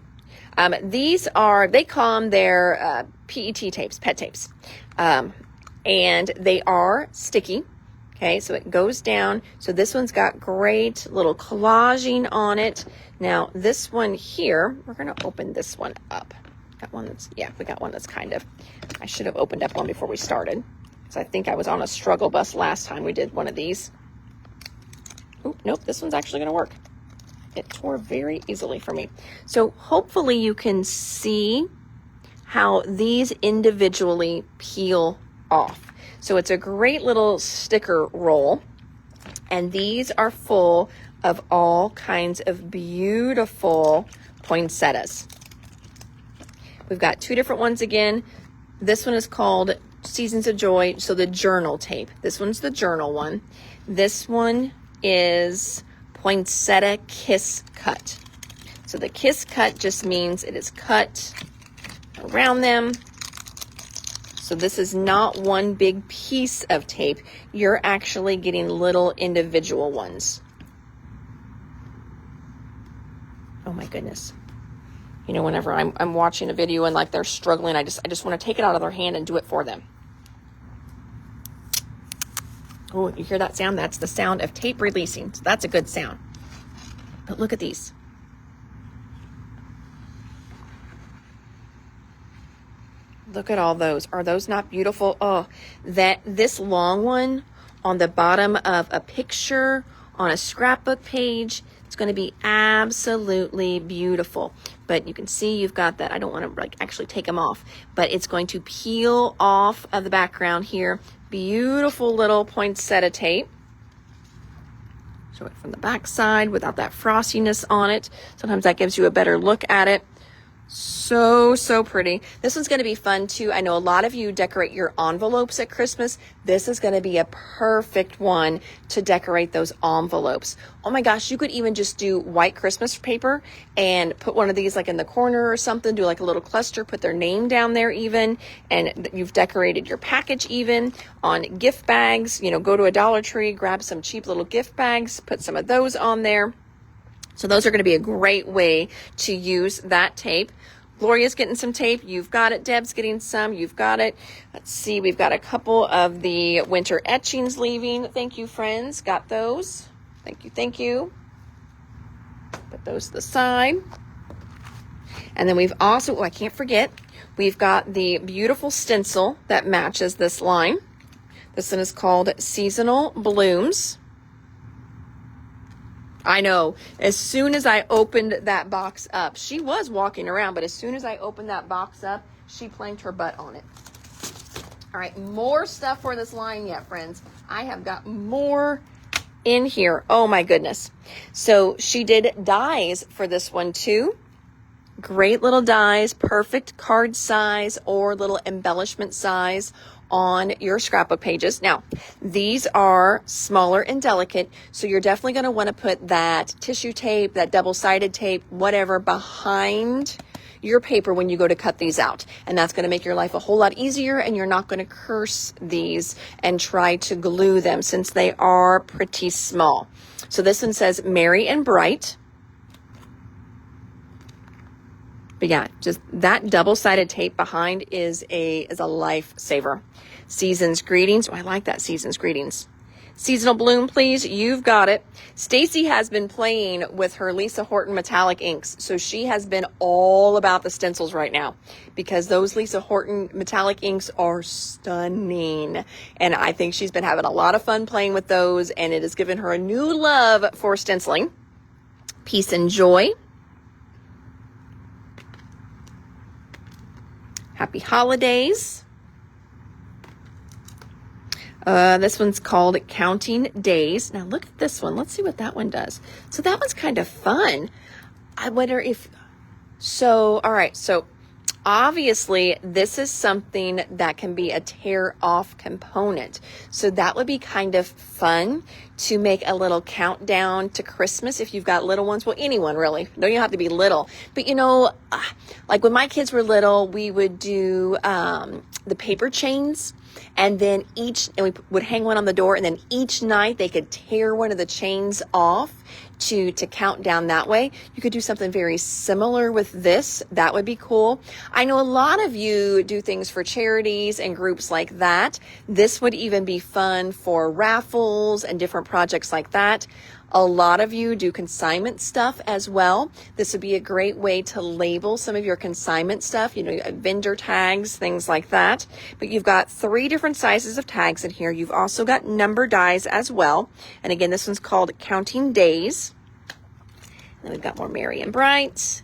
these are, they call them their PET tapes, pet tapes. And they are sticky. Okay, so it goes down. So this one's got great little collaging on it. Now this one here, we're gonna open this one up. Got one that's, yeah, we got one that's kind of, I should have opened up one before we started. Because I think I was on a struggle bus last time we did one of these. Oh, nope, this one's actually gonna work. It tore very easily for me. So hopefully you can see how these individually peel off. So it's a great little sticker roll, and these are full of all kinds of beautiful poinsettias. We've got 2 different ones again. This one is called Seasons of Joy, so the journal tape. This one's the journal one. This one is Poinsettia Kiss Cut. So the kiss cut just means it is cut around them. So this is not one big piece of tape. You're actually getting little individual ones. Oh my goodness. You know, whenever I'm watching a video and like they're struggling, I just want to take it out of their hand and do it for them. Oh, you hear that sound? That's the sound of tape releasing. So that's a good sound. But look at these. Look at all those. Are those not beautiful? Oh, this long one on the bottom of a picture on a scrapbook page. It's going to be absolutely beautiful. But you can see you've got that. I don't want to like actually take them off, but it's going to peel off of the background here. Beautiful little poinsettia tape. Show it from the back side without that frostiness on it. Sometimes that gives you a better look at it. So pretty. This one's going to be fun too. I know a lot of you decorate your envelopes at Christmas. This is going to be a perfect one to decorate those envelopes. Oh my gosh, you could even just do white Christmas paper and put one of these like in the corner or something, do like a little cluster, put their name down there even, and you've decorated your package even on gift bags. You know, go to a Dollar Tree, grab some cheap little gift bags, put some of those on there. So those are going to be a great way to use that tape. Gloria's getting some tape. You've got it. Deb's getting some. You've got it. Let's see. We've got a couple of the winter etchings leaving. Thank you, friends. Got those. Thank you. Thank you. Put those to the side. And then we've also, oh, I can't forget, we've got the beautiful stencil that matches this line. This one is called Seasonal Blooms. I know, as soon as I opened that box up, she was walking around, but as soon as I opened that box up, she planked her butt on it. All right, more stuff for this line yet, friends. I have got more in here. Oh my goodness. So she did dies for this one too. Great little dies, perfect card size or little embellishment size on your scrapbook pages. Now, these are smaller and delicate, so you're definitely going to want to put that tissue tape, that double-sided tape, whatever, behind your paper when you go to cut these out. And that's going to make your life a whole lot easier, and you're not going to curse these and try to glue them since they are pretty small. So this one says Merry and Bright. But yeah, just that double-sided tape behind is a lifesaver. Season's Greetings. Oh, I like that, Season's Greetings. Seasonal Bloom, please. You've got it. Stacy has been playing with her Lisa Horton metallic inks. So she has been all about the stencils right now because those Lisa Horton metallic inks are stunning. And I think she's been having a lot of fun playing with those, and it has given her a new love for stenciling. Peace and Joy. Happy Holidays. This one's called Counting Days. Now look at this one. Let's see what that one does. So that one's kind of fun. I wonder if, all right. So obviously this is something that can be a tear off component. So that would be kind of fun to make a little countdown to Christmas if you've got little ones. Well, anyone really. No, you don't have to be little. But you know, like when my kids were little, we would do the paper chains. And then we would hang one on the door, and then each night they could tear one of the chains off to count down that way. You could do something very similar with this. That would be cool. I know a lot of you do things for charities and groups like that. This would even be fun for raffles and different projects like that. A lot of you do consignment stuff as well. This would be a great way to label some of your consignment stuff, you know, vendor tags, things like that. But you've got 3 different sizes of tags in here. You've also got number dies as well. And again, this one's called Counting Days. And then we've got more Merry and Bright,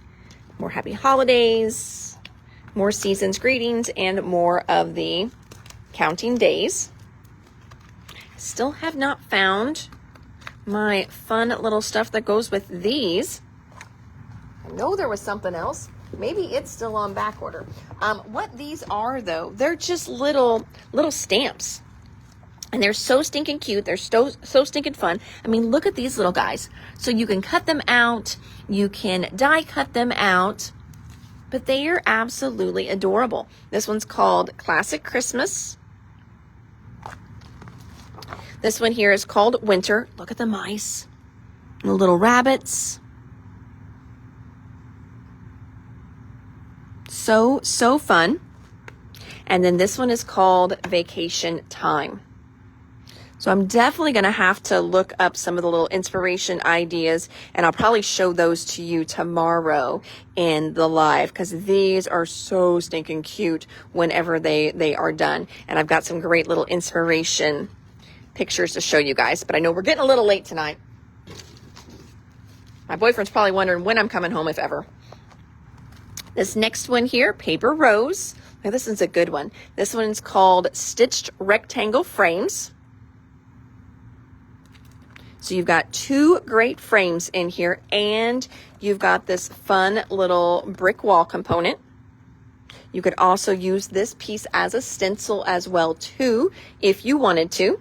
more Happy Holidays, more Season's Greetings, and more of the Counting Days. Still have not found my fun little stuff that goes with these. I know there was something else. Maybe it's still on back order. What these are though, they're just little stamps. And they're so stinking cute. They're so stinking fun. I mean, look at these little guys. So you can cut them out. You can die cut them out. But they are absolutely adorable. This one's called Classic Christmas. This one here is called Winter. Look at the mice, the little rabbits. So fun. And then this one is called Vacation Time. So I'm definitely going to have to look up some of the little inspiration ideas, and I'll probably show those to you tomorrow in the live because these are so stinking cute whenever they are done. And I've got some great little inspiration pictures to show you guys, but I know we're getting a little late tonight. My boyfriend's probably wondering when I'm coming home, if ever. This next one here, Paper Rose. Now, this one's a good one. This one's called Stitched Rectangle Frames. So you've got 2 great frames in here, and you've got this fun little brick wall component. You could also use this piece as a stencil as well too, if you wanted to.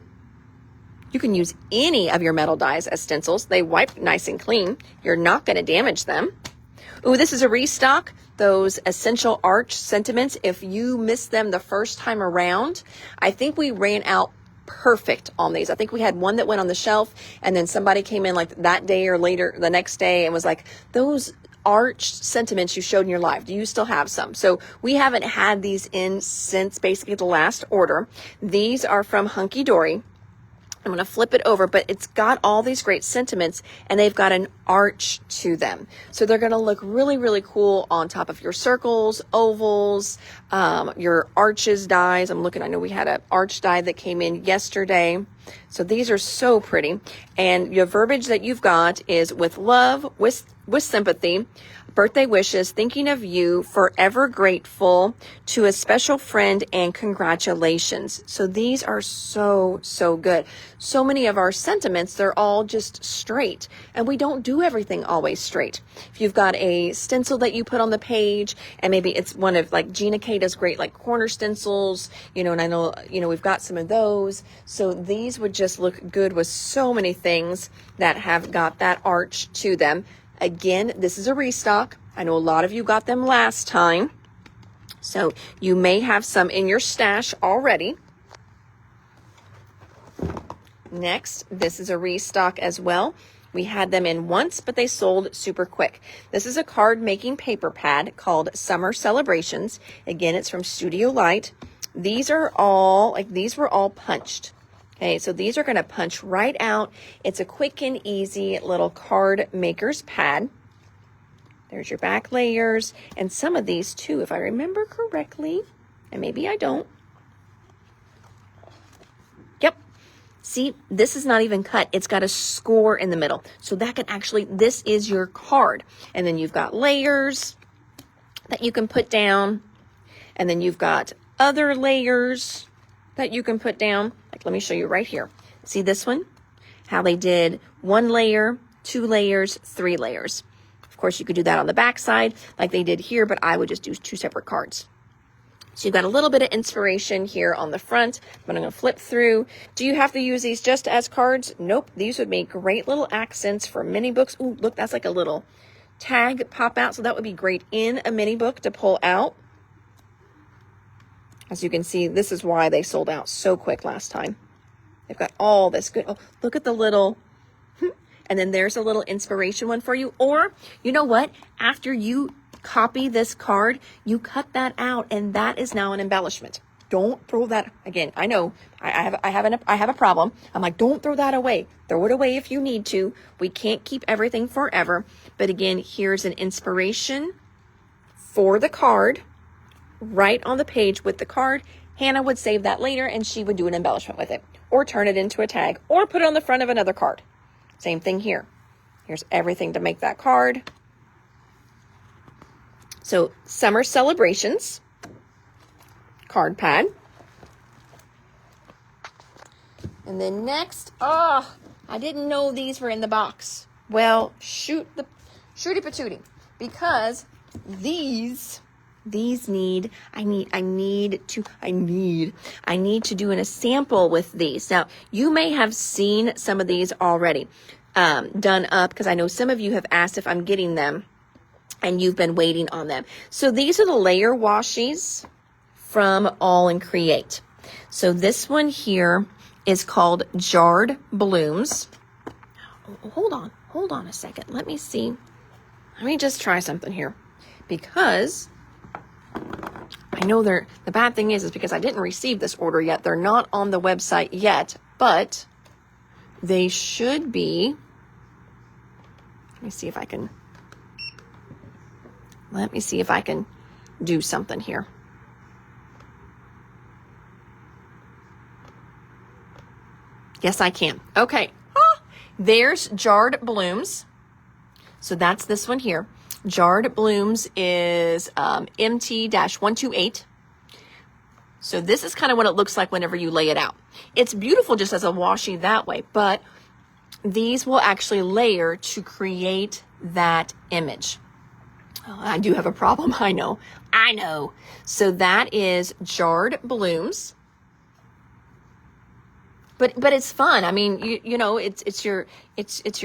You can use any of your metal dies as stencils. They wipe nice and clean. You're not going to damage them. Ooh, this is a restock. Those Essential Arch Sentiments, if you missed them the first time around, I think we ran out perfect on these. I think we had one that went on the shelf, and then somebody came in like that day or later the next day and was like, those arch sentiments you showed in your live, do you still have some? So we haven't had these in since basically the last order. These are from Hunky Dory. I'm going to flip it over, but it's got all these great sentiments, and they've got an arch to them. So they're going to look really, really cool on top of your circles, ovals, your arches dies. I'm looking, I know we had an arch die that came in yesterday. So these are so pretty. And your verbiage that you've got is with love, with sympathy, birthday wishes, thinking of you, forever grateful, to a special friend, and congratulations. So these are so, so good. So many of our sentiments, they're all just straight, and we don't do everything always straight. If you've got a stencil that you put on the page, and maybe it's one of like Gina K does great like corner stencils, and I know, we've got some of those. So these would just look good with so many things that have got that arch to them. Again, this is a restock. I know a lot of you got them last time, so you may have some in your stash already. Next, this is a restock as well. We had them in once, but they sold super quick. This is a card making paper pad called Summer Celebrations. Again, it's from Studio Light. These are all, these were all punched. Okay, so these are going to punch right out. It's a quick and easy little card maker's pad. There's your back layers, and some of these too, if I remember correctly, and maybe I don't. Yep. See, this is not even cut. It's got a score in the middle. So that can actually, this is your card. And then you've got layers that you can put down. And then you've got other layers that you can put down. Like, let me show you right here. See this one? How they did 1 layer, 2 layers, 3 layers. Of course, you could do that on the back side like they did here, but I would just do 2 separate cards. So you've got a little bit of inspiration here on the front, but I'm going to flip through. Do you have to use these just as cards? Nope. These would make great little accents for mini books. Ooh, look, that's like a little tag pop out. So that would be great in a mini book to pull out. As you can see, this is why they sold out so quick last time. They've got all this good. Oh, look at the little, and then there's a little inspiration one for you. Or, you know what? After you copy this card, you cut that out, and that is now an embellishment. Don't throw that, again, I know, I have a problem. I'm like, don't throw that away. Throw it away if you need to. We can't keep everything forever. But again, here's an inspiration for the card. Right on the page with the card. Hannah would save that later, and she would do an embellishment with it, or turn it into a tag, or put it on the front of another card. Same thing here. Here's everything to make that card. So Summer Celebrations card pad. And then next, I didn't know these were in the box. Well, shooty patootie, because these need, I need to do a sample with these. Now, you may have seen some of these already done up, because I know some of you have asked if I'm getting them and you've been waiting on them. So these are the layer washies from All and Create. So this one here is called Jarred Blooms. Hold on a second. Let me see. Let me just try something here, because I know the bad thing is because I didn't receive this order yet. They're not on the website yet, but they should be. Let me see if I can do something here. Yes, I can. Okay. There's Jarred Blooms. So that's this one here. Jarred Blooms is MT-128. So this is kind of what it looks like whenever you lay it out. It's beautiful just as a washi that way, but these will actually layer to create that image. Oh, I do have a problem. I know. So that is Jarred Blooms. But it's fun. I mean, you know, it's your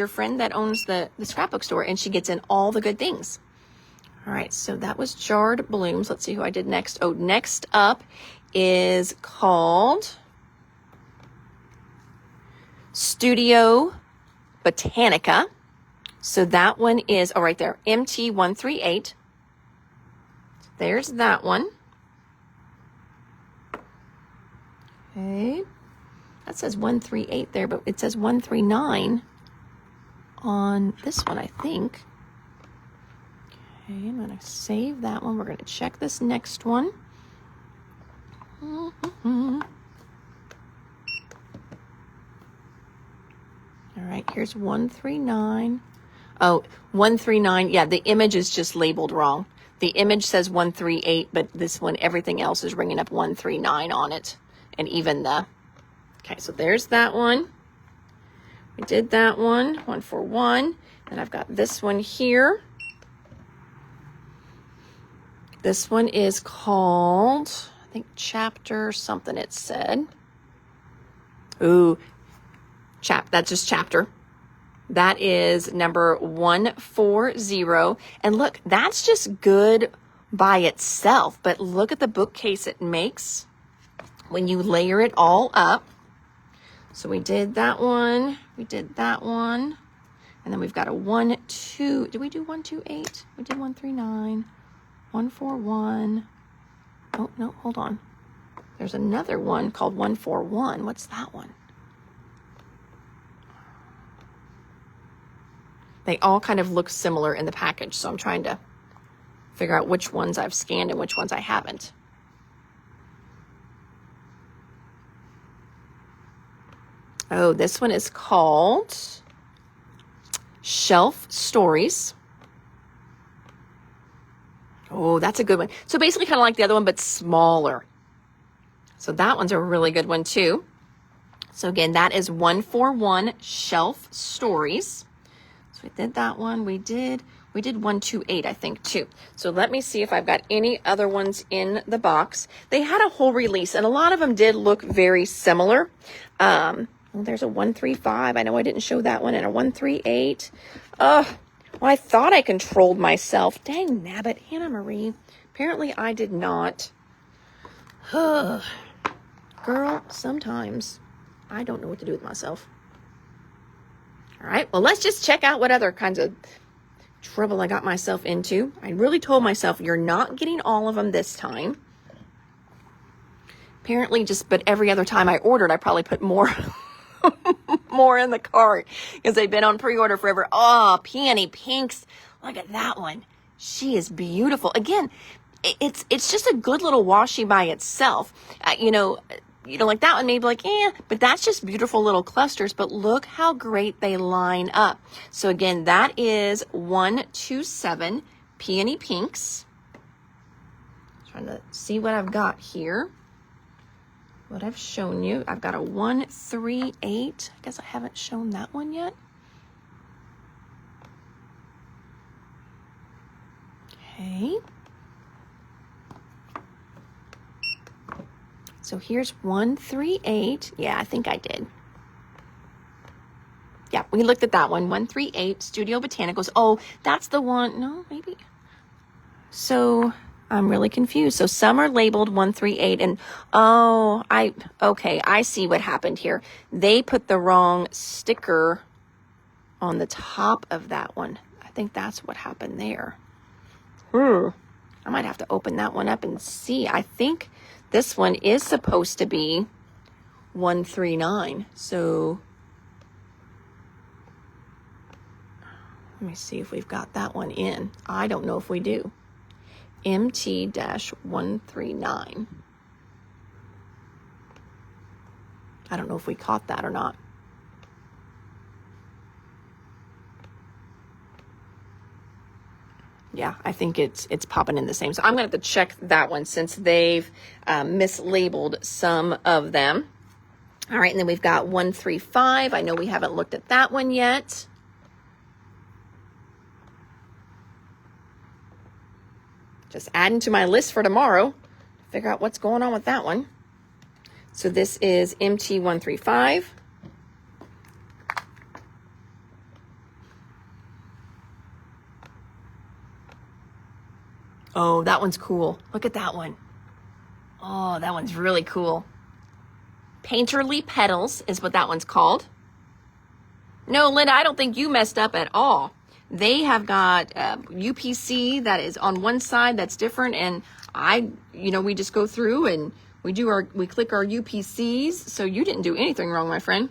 friend that owns the scrapbook store, and she gets in all the good things. All right, so that was Jarred Blooms. Let's see who I did next. Oh, next up is called Studio Botanica. So that one is, oh, right there, MT-138. There's that one. Okay. That says 138 there, but it says 139 on this one, I think. Okay, I'm going to save that one. We're going to check this next one. All right, here's 139. Oh, 139. Yeah, the image is just labeled wrong. The image says 138, but this one, everything else is ringing up 139 on it. And even the... Okay, so there's that one. We did that one, 141. And I've got this one here. This one is called, I think, chapter something it said. Ooh, that's just chapter. That is number 140. And look, that's just good by itself. But look at the bookcase it makes when you layer it all up. So we did that one, we did that one, and then we've got a 1, 2, did we do 128? We did 139, 141. Oh, no, hold on. There's another one called 141. What's that one? They all kind of look similar in the package, so I'm trying to figure out which ones I've scanned and which ones I haven't. Oh, this one is called Shelf Stories. Oh, that's a good one. So basically kind of like the other one, but smaller. So that one's a really good one too. So again, that is 141 Shelf Stories. So we did that one. We did 128, I think, too. So let me see if I've got any other ones in the box. They had a whole release, and a lot of them did look very similar. Well, there's a 135. I know I didn't show that one. And a 138. Well, I thought I controlled myself. Dang nabbit, Hannah Marie. Apparently I did not. Girl, sometimes I don't know what to do with myself. All right, well, let's just check out what other kinds of trouble I got myself into. I really told myself, you're not getting all of them this time. Apparently but every other time I ordered, I probably put more more in the cart because they've been on pre-order forever. Oh, Peony Pinks. Look at that one. She is beautiful. Again, it's just a good little washi by itself. You know, like that one may be like, but that's just beautiful little clusters. But look how great they line up. So again, that is 127 Peony Pinks. Trying to see what I've got here. What I've shown you. I've got a 138. I guess I haven't shown that one yet. Okay. So here's 138. Yeah, I think I did. Yeah, we looked at that one. 138 Studio Botanicals. Oh, that's the one. No, maybe. So I'm really confused. So some are labeled 138 and okay, I see what happened here. They put the wrong sticker on the top of that one. I think that's what happened there. I might have to open that one up and see. I think this one is supposed to be 139. So let me see if we've got that one in. I don't know if we do. MT-139. I don't know if we caught that or not. Yeah, I think it's popping in the same. So I'm going to have to check that one since they've mislabeled some of them. All right, and then we've got 135. I know we haven't looked at that one yet. Just adding to my list for tomorrow. Figure out what's going on with that one. So this is MT135. Oh, that one's cool. Look at that one. Oh, that one's really cool. Painterly Petals is what that one's called. No, Linda, I don't think you messed up at all. They have got UPC that is on one side that's different, and we just go through and we click our UPCs. So you didn't do anything wrong, my friend.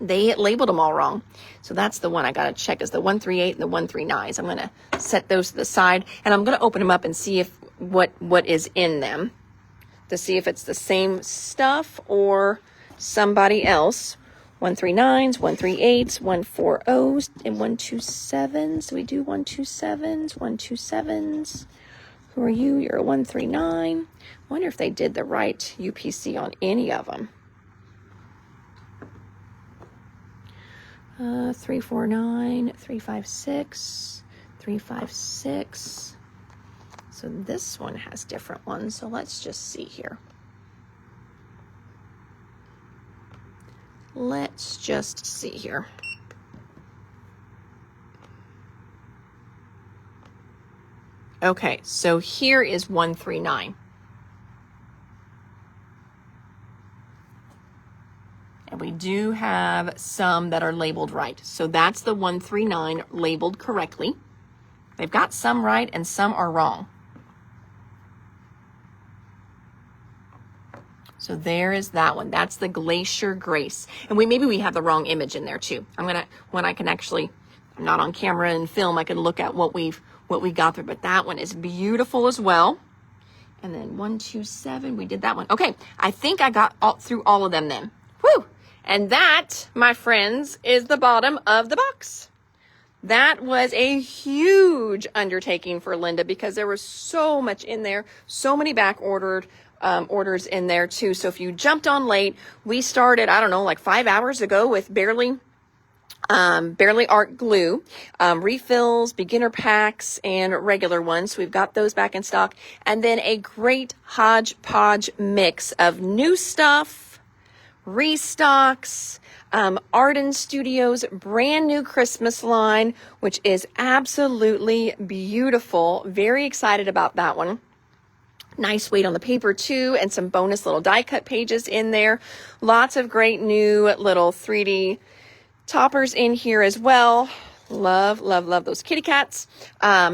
They labeled them all wrong. So that's the one I got to check is the 138 and the 139. So I'm going to set those to the side, and I'm going to open them up and see if what is in them to see if it's the same stuff or somebody else. 139s, 138s, 140s, and 127s. So we do 127s, 127s. Who are you? You're a 139. Wonder if they did the right UPC on any of them. 349, 356, 356. So this one has different ones. So let's just see here. Let's just see here. Okay, so here is 139. And we do have some that are labeled right. So that's the 139 labeled correctly. They've got some right and some are wrong. So there is that one. That's the Glacier Grace. And maybe we have the wrong image in there too. When I can actually, I'm not on camera and film, I can look at what we got there. But that one is beautiful as well. And then 127, we did that one. Okay, I think I got through all of them then. Woo! And that, my friends, is the bottom of the box. That was a huge undertaking for Linda because there was so much in there, so many back orders in there too. So if you jumped on late, we started, I don't know, like 5 hours ago with barely art glue, refills, beginner packs, and regular ones. So we've got those back in stock. And then a great hodgepodge mix of new stuff, restocks, Arden Studios brand new Christmas line, which is absolutely beautiful. Very excited about that one. Nice weight on the paper too, and some bonus little die cut pages in there. Lots of great new little 3D toppers in here as well. Love, love, love those kitty cats.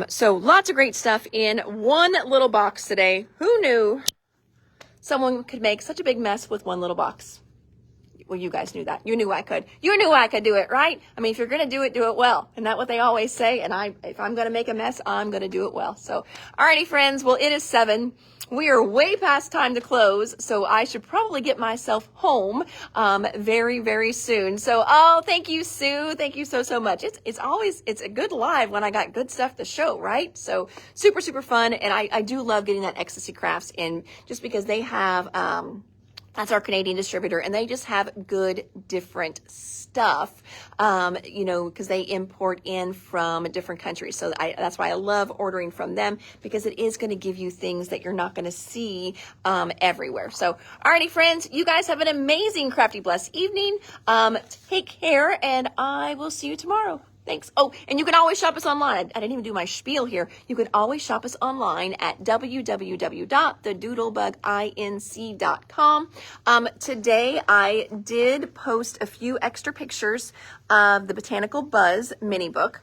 So lots of great stuff in one little box today. Who knew someone could make such a big mess with one little box? Well, you guys knew that. You knew I could. You knew I could do it, right? I mean, if you're going to do it well. Isn't that what they always say? And if I'm going to make a mess, I'm going to do it well. So, alrighty, friends. Well, it is 7. We are way past time to close, so I should probably get myself home very, very soon. So, thank you, Sue. Thank you so much. It's a good live when I got good stuff to show, right? So, super, super fun. And I do love getting that Ecstasy Crafts in just because they have, that's our Canadian distributor, and they just have good, different stuff, because they import in from different countries. So that's why I love ordering from them, because it is going to give you things that you're not going to see everywhere. So, alrighty, friends, you guys have an amazing, crafty, blessed evening. Take care, and I will see you tomorrow. Thanks. Oh, and you can always shop us online. I didn't even do my spiel here. You can always shop us online at www.thedoodlebuginc.com. Today, I did post a few extra pictures of the Botanical Buzz mini book.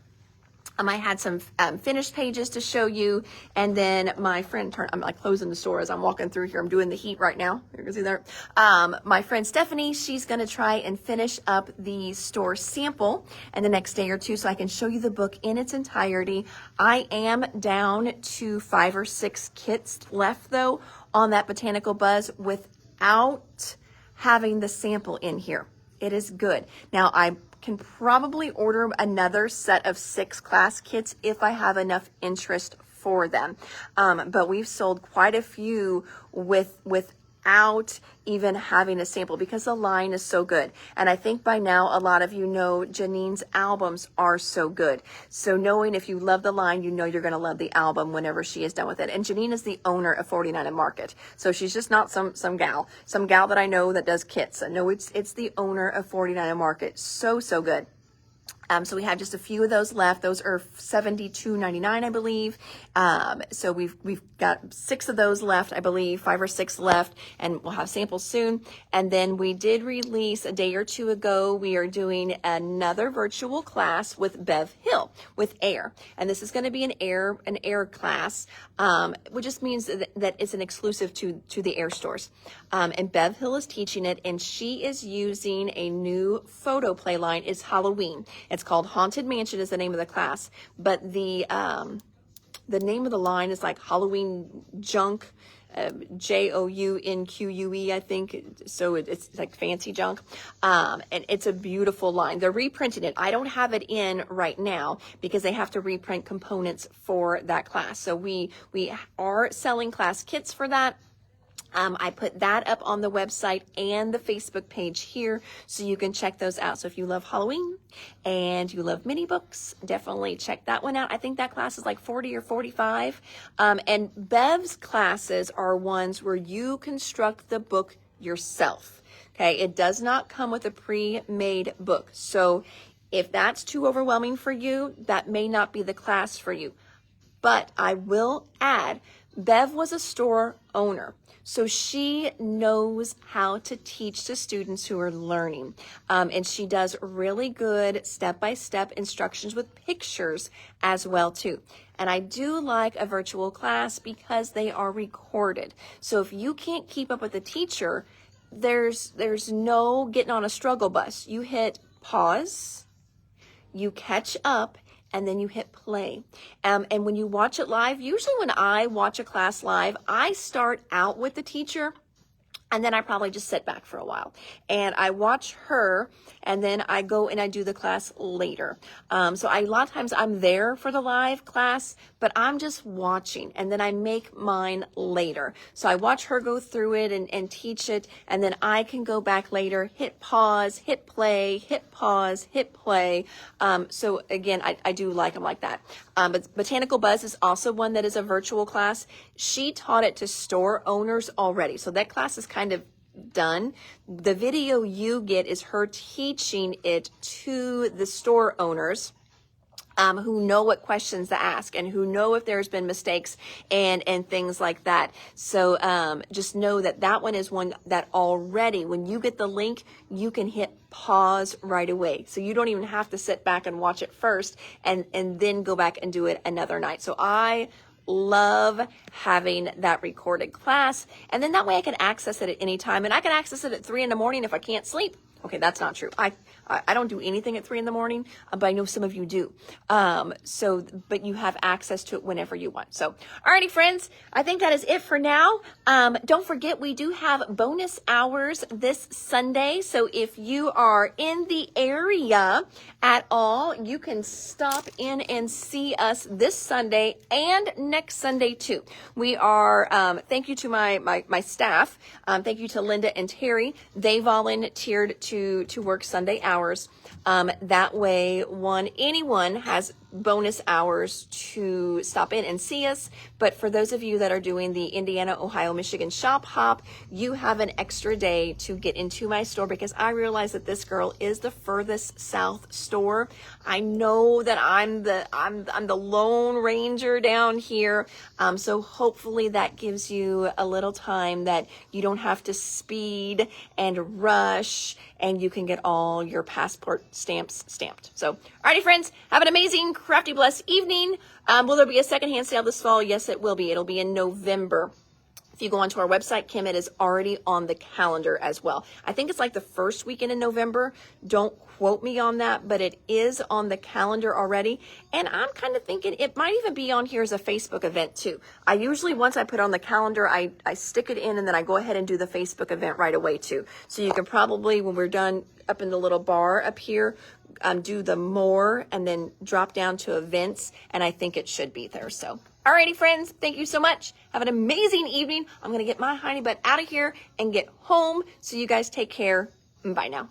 I had some finished pages to show you, and then my friend I'm like closing the store as I'm walking through here. I'm doing the heat right now. You can see there. My friend Stephanie, she's going to try and finish up the store sample in the next day or two so I can show you the book in its entirety. I am down to 5 or 6 kits left, though, on that Botanical Buzz without having the sample in here. It is good. Now, I can probably order another set of 6 class kits if I have enough interest for them. But we've sold quite a few without even having a sample because the line is so good. And I think by now a lot of you know Janine's albums are so good. So knowing if you love the line, you know you're going to love the album whenever she is done with it. And Janine is the owner of 49 and Market. So she's just not some gal that I know that does kits. No, it's the owner of 49 and Market. So good. So we have just a few of those left. Those are $72.99, I believe. So we've got 6 of those left, I believe, 5 or 6 left, and we'll have samples soon. And then we did release a day or 2 ago, we are doing another virtual class with Bev Hill with AIR. And this is going to be an AIR class, which just means that it's an exclusive to the AIR stores. And Bev Hill is teaching it, and she is using a new photo play line. It's Halloween. It's called Haunted Mansion is the name of the class, but the name of the line is like Halloween Junk, JOUNQUE, I think. So it's like fancy junk. And it's a beautiful line. They're reprinting it. I don't have it in right now because they have to reprint components for that class. So we are selling class kits for that. I put that up on the website and the Facebook page here so you can check those out. So if you love Halloween and you love mini books, definitely check that one out. I think that class is like 40 or 45. And Bev's classes are ones where you construct the book yourself. Okay, it does not come with a pre-made book. So if that's too overwhelming for you, that may not be the class for you. But I will add, Bev was a store owner. So she knows how to teach to students who are learning. And she does really good step-by-step instructions with pictures as well too. And I do like a virtual class because they are recorded. So if you can't keep up with the teacher, there's no getting on a struggle bus. You hit pause, you catch up, and then you hit play. And when you watch it live, usually when I watch a class live, I start out with the teacher and then I probably just sit back for a while and I watch her and then I go and I do the class later. So a lot of times I'm there for the live class, but I'm just watching and then I make mine later. So I watch her go through it and teach it, and then I can go back later, hit pause, hit play, hit pause, hit play. So again, I do like them like that. But Botanical Buzz is also one that is a virtual class. She taught it to store owners already. So that class is kind of done. The video you get is her teaching it to the store owners who know what questions to ask and who know if there's been mistakes and things like that. So just know that one is one that already, when you get the link, you can hit pause right away. So you don't even have to sit back and watch it first and then go back and do it another night. So I love having that recorded class, and then that way I can access it at any time, and I can access it at 3 a.m. if I can't sleep. Okay, that's not true. I don't do anything at 3 a.m, but I know some of you do. But you have access to it whenever you want. So, alrighty, friends, I think that is it for now. Don't forget, we do have bonus hours this Sunday. So if you are in the area at all, you can stop in and see us this Sunday and next Sunday too. We are, thank you to my staff. Thank you to Linda and Terry. They volunteered to work Sunday hours. That way, anyone has bonus hours to stop in and see us. But for those of you that are doing the Indiana, Ohio, Michigan shop hop, you have an extra day to get into my store, because I realize that this girl is the furthest south store. I know that I'm the Lone Ranger down here. So hopefully that gives you a little time that you don't have to speed and rush, and you can get all your passport stamps stamped. So, alrighty, friends, have an amazing, crafty, blessed evening. Will there be a secondhand sale this fall? Yes, it will be. It'll be in November. If you go onto our website, Kim, it is already on the calendar as well. I think it's like the first weekend in November. Don't quote me on that, but it is on the calendar already. And I'm kind of thinking it might even be on here as a Facebook event too. I usually, once I put it on the calendar, I stick it in and then I go ahead and do the Facebook event right away too. So you can probably, when we're done up in the little bar up here, do the more and then drop down to events, and I think it should be there. So, alrighty, friends, thank you so much. Have an amazing evening. I'm going to get my honey butt out of here and get home. So you guys take care. Bye now.